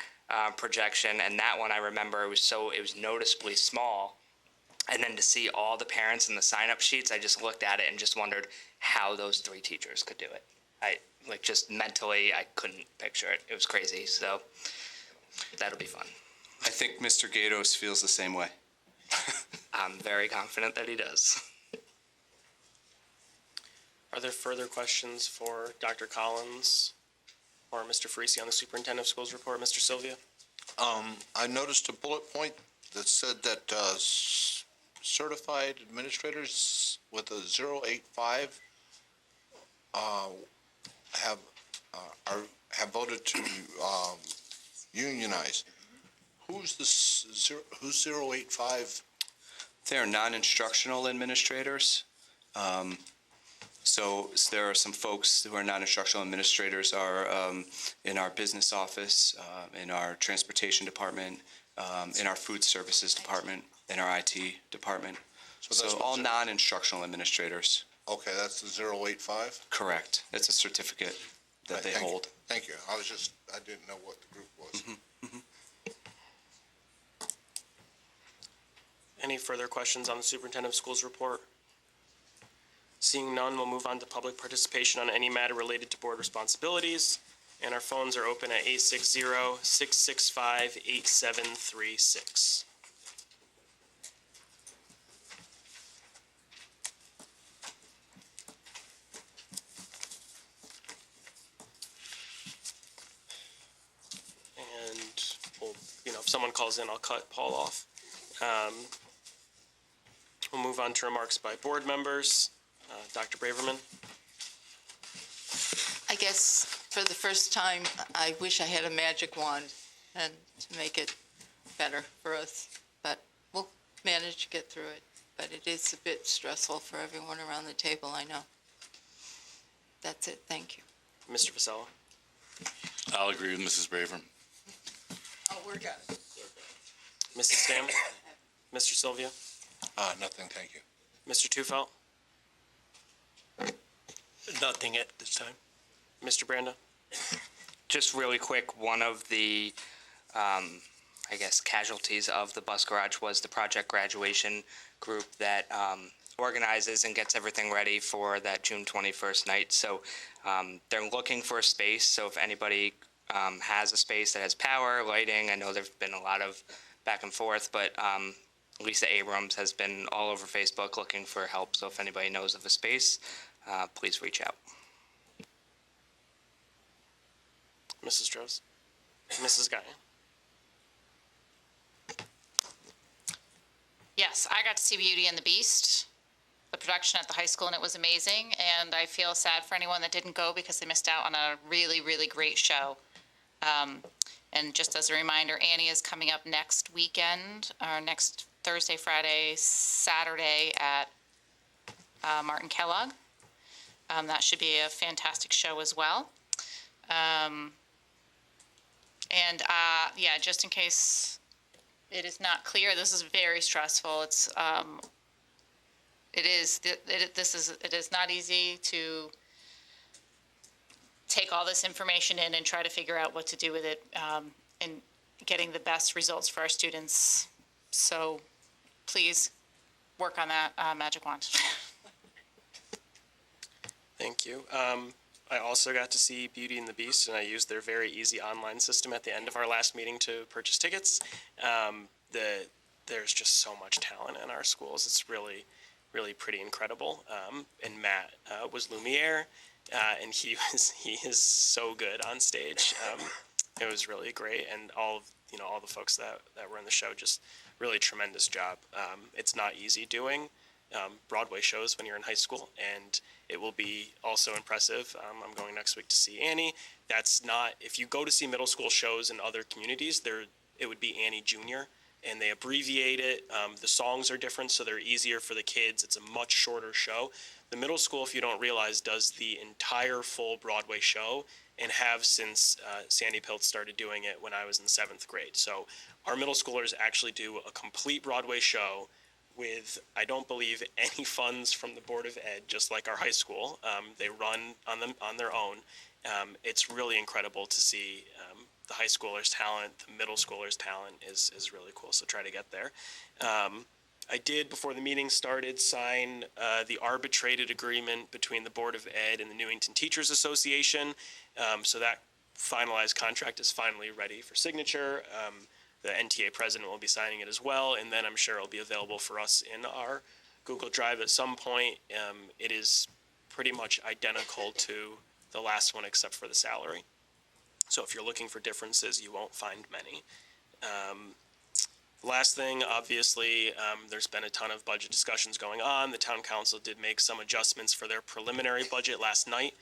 projection, and that one I remember it was noticeably small. And then to see all the parents in the sign-up sheets, I just looked at it and just wondered how those 3 teachers could do it. Just mentally, I couldn't picture it. It was crazy, so that'll be fun. I think Mr. Gatos feels the same way. I'm very confident that he does. Are there further questions for Dr. Collins or Mr. Freese on the Superintendent of Schools report? Mr. Sylvia? I noticed a bullet point that said that certified administrators with a 085 have voted to unionize. Who's 085? They're non-instructional administrators. So there are some folks who are non-instructional administrators in our business office, in our transportation department, in our food services department, in our IT department. So all non-instructional administrators. Okay, that's the 085? Correct. It's a certificate that they hold. Thank you. I didn't know what the group was. Any further questions on the Superintendent of Schools report? Seeing none, we'll move on to public participation on any matter related to board responsibilities. And our phones are open at 860-665-8736. And if someone calls in, I'll cut Paul off. We'll move on to remarks by board members. Dr. Braverman? I guess for the first time, I wish I had a magic wand and to make it better for us, but we'll manage to get through it. But it is a bit stressful for everyone around the table, I know. That's it, thank you. Mr. Vasella? I'll agree with Mrs. Braverman. I'll work on it. Mrs. Stam? Mr. Sylvia? Nothing, thank you. Mr. Tufelt? Nothing at this time. Mr. Branda? Just really quick, one of the, casualties of the bus garage was the project graduation group that organizes and gets everything ready for that June 21st night. So they're looking for a space. So if anybody has a space that has power, lighting. I know there's been a lot of back and forth, but Lisa Abrams has been all over Facebook looking for help. So if anybody knows of a space, please reach out. Mrs. Droz? Mrs. Guy? Yes, I got to see Beauty and the Beast, the production at the high school, and it was amazing. And I feel sad for anyone that didn't go because they missed out on a really, really great show. And just as a reminder, Annie is coming up next weekend, or next Thursday, Friday, Saturday at Martin Kellogg. That should be a fantastic show as well. Yeah, just in case it is not clear, this is very stressful. It is not easy to take all this information in and try to figure out what to do with it, and getting the best results for our students. So please work on that magic wand. Thank you. I also got to see Beauty and the Beast, and I used their very easy online system at the end of our last meeting to purchase tickets. There's just so much talent in our schools. It's really, really pretty incredible. And Matt was Lumiere, and he is so good on stage. It was really great, and all the folks that were in the show, just really tremendous job. It's not easy doing Broadway shows when you're in high school, and it will be also impressive. I'm going next week to see Annie. That's not, if you go to see middle school shows in other communities, it would be Annie Junior, and they abbreviate it. The songs are different, so they're easier for the kids. It's a much shorter show. The middle school, if you don't realize, does the entire full Broadway show, and have since Sandy Piltz started doing it when I was in 7th grade. So our middle schoolers actually do a complete Broadway show with, I don't believe, any funds from the Board of Ed, just like our high school. They run on their own. It's really incredible to see the high schoolers' talent, the middle schoolers' talent is really cool, so try to get there. I did, before the meeting started, sign the arbitrated agreement between the Board of Ed and the Newington Teachers Association. So that finalized contract is finally ready for signature. The NTA president will be signing it as well, and then I'm sure it'll be available for us in our Google Drive at some point. It is pretty much identical to the last one except for the salary. So if you're looking for differences, you won't find many. Last thing, obviously, there's been a ton of budget discussions going on. The town council did make some adjustments for their preliminary budget last night.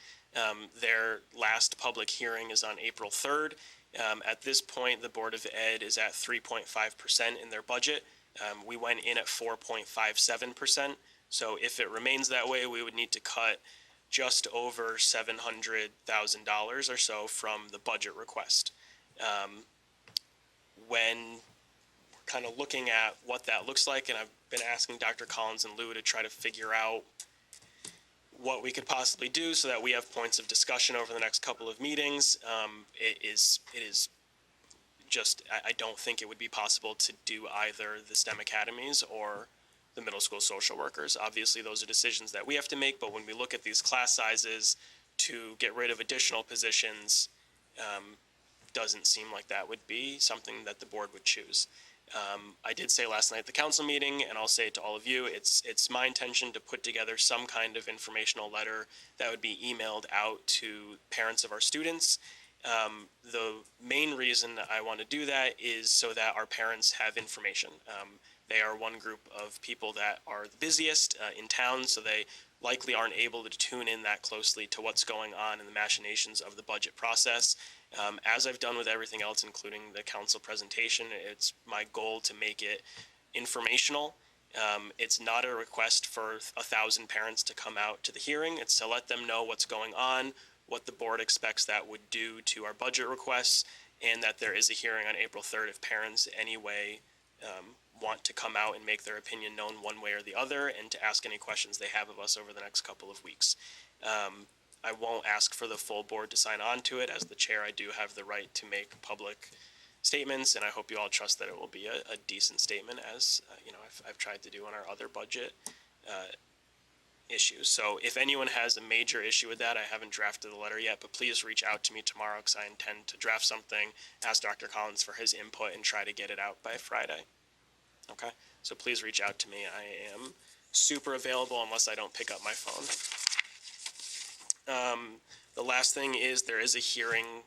Their last public hearing is on April 3rd. At this point, the Board of Ed is at 3.5% in their budget. We went in at 4.57%. So if it remains that way, we would need to cut just over $700,000 or so from the budget request. When we're kind of looking at what that looks like, and I've been asking Dr. Collins and Lou to try to figure out what we could possibly do so that we have points of discussion over the next couple of meetings. It is just, I don't think it would be possible to do either the STEM academies or the middle school social workers. Obviously, those are decisions that we have to make, but when we look at these class sizes to get rid of additional positions, doesn't seem like that would be something that the board would choose. I did say last night at the council meeting, and I'll say it to all of you, it's my intention to put together some kind of informational letter that would be emailed out to parents of our students. The main reason I want to do that is so that our parents have information. They are one group of people that are the busiest in town, so they likely aren't able to tune in that closely to what's going on in the machinations of the budget process. As I've done with everything else, including the council presentation, it's my goal to make it informational. It's not a request for 1,000 parents to come out to the hearing. It's to let them know what's going on, what the board expects that would do to our budget requests, and that there is a hearing on April 3rd if parents anyway want to come out and make their opinion known one way or the other, and to ask any questions they have of us over the next couple of weeks. I won't ask for the full board to sign on to it. As the chair, I do have the right to make public statements, and I hope you all trust that it will be a decent statement, as I've tried to do on our other budget issues. So if anyone has a major issue with that, I haven't drafted the letter yet, but please reach out to me tomorrow because I intend to draft something, ask Dr. Collins for his input, and try to get it out by Friday. Okay? So please reach out to me. I am super available unless I don't pick up my phone. The last thing is there is a hearing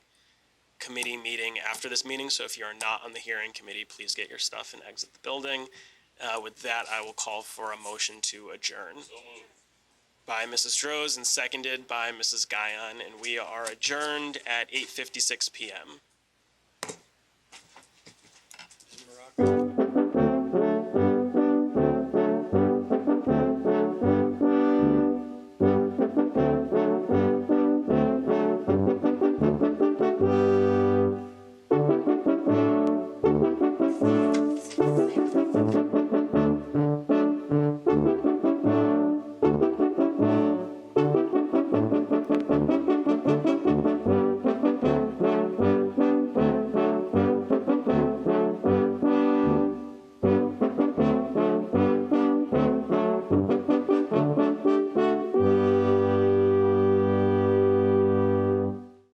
committee meeting after this meeting, so if you are not on the hearing committee, please get your stuff and exit the building. With that, I will call for a motion to adjourn. By Mrs. Droz and seconded by Mrs. Guyon, and we are adjourned at 8:56 p.m.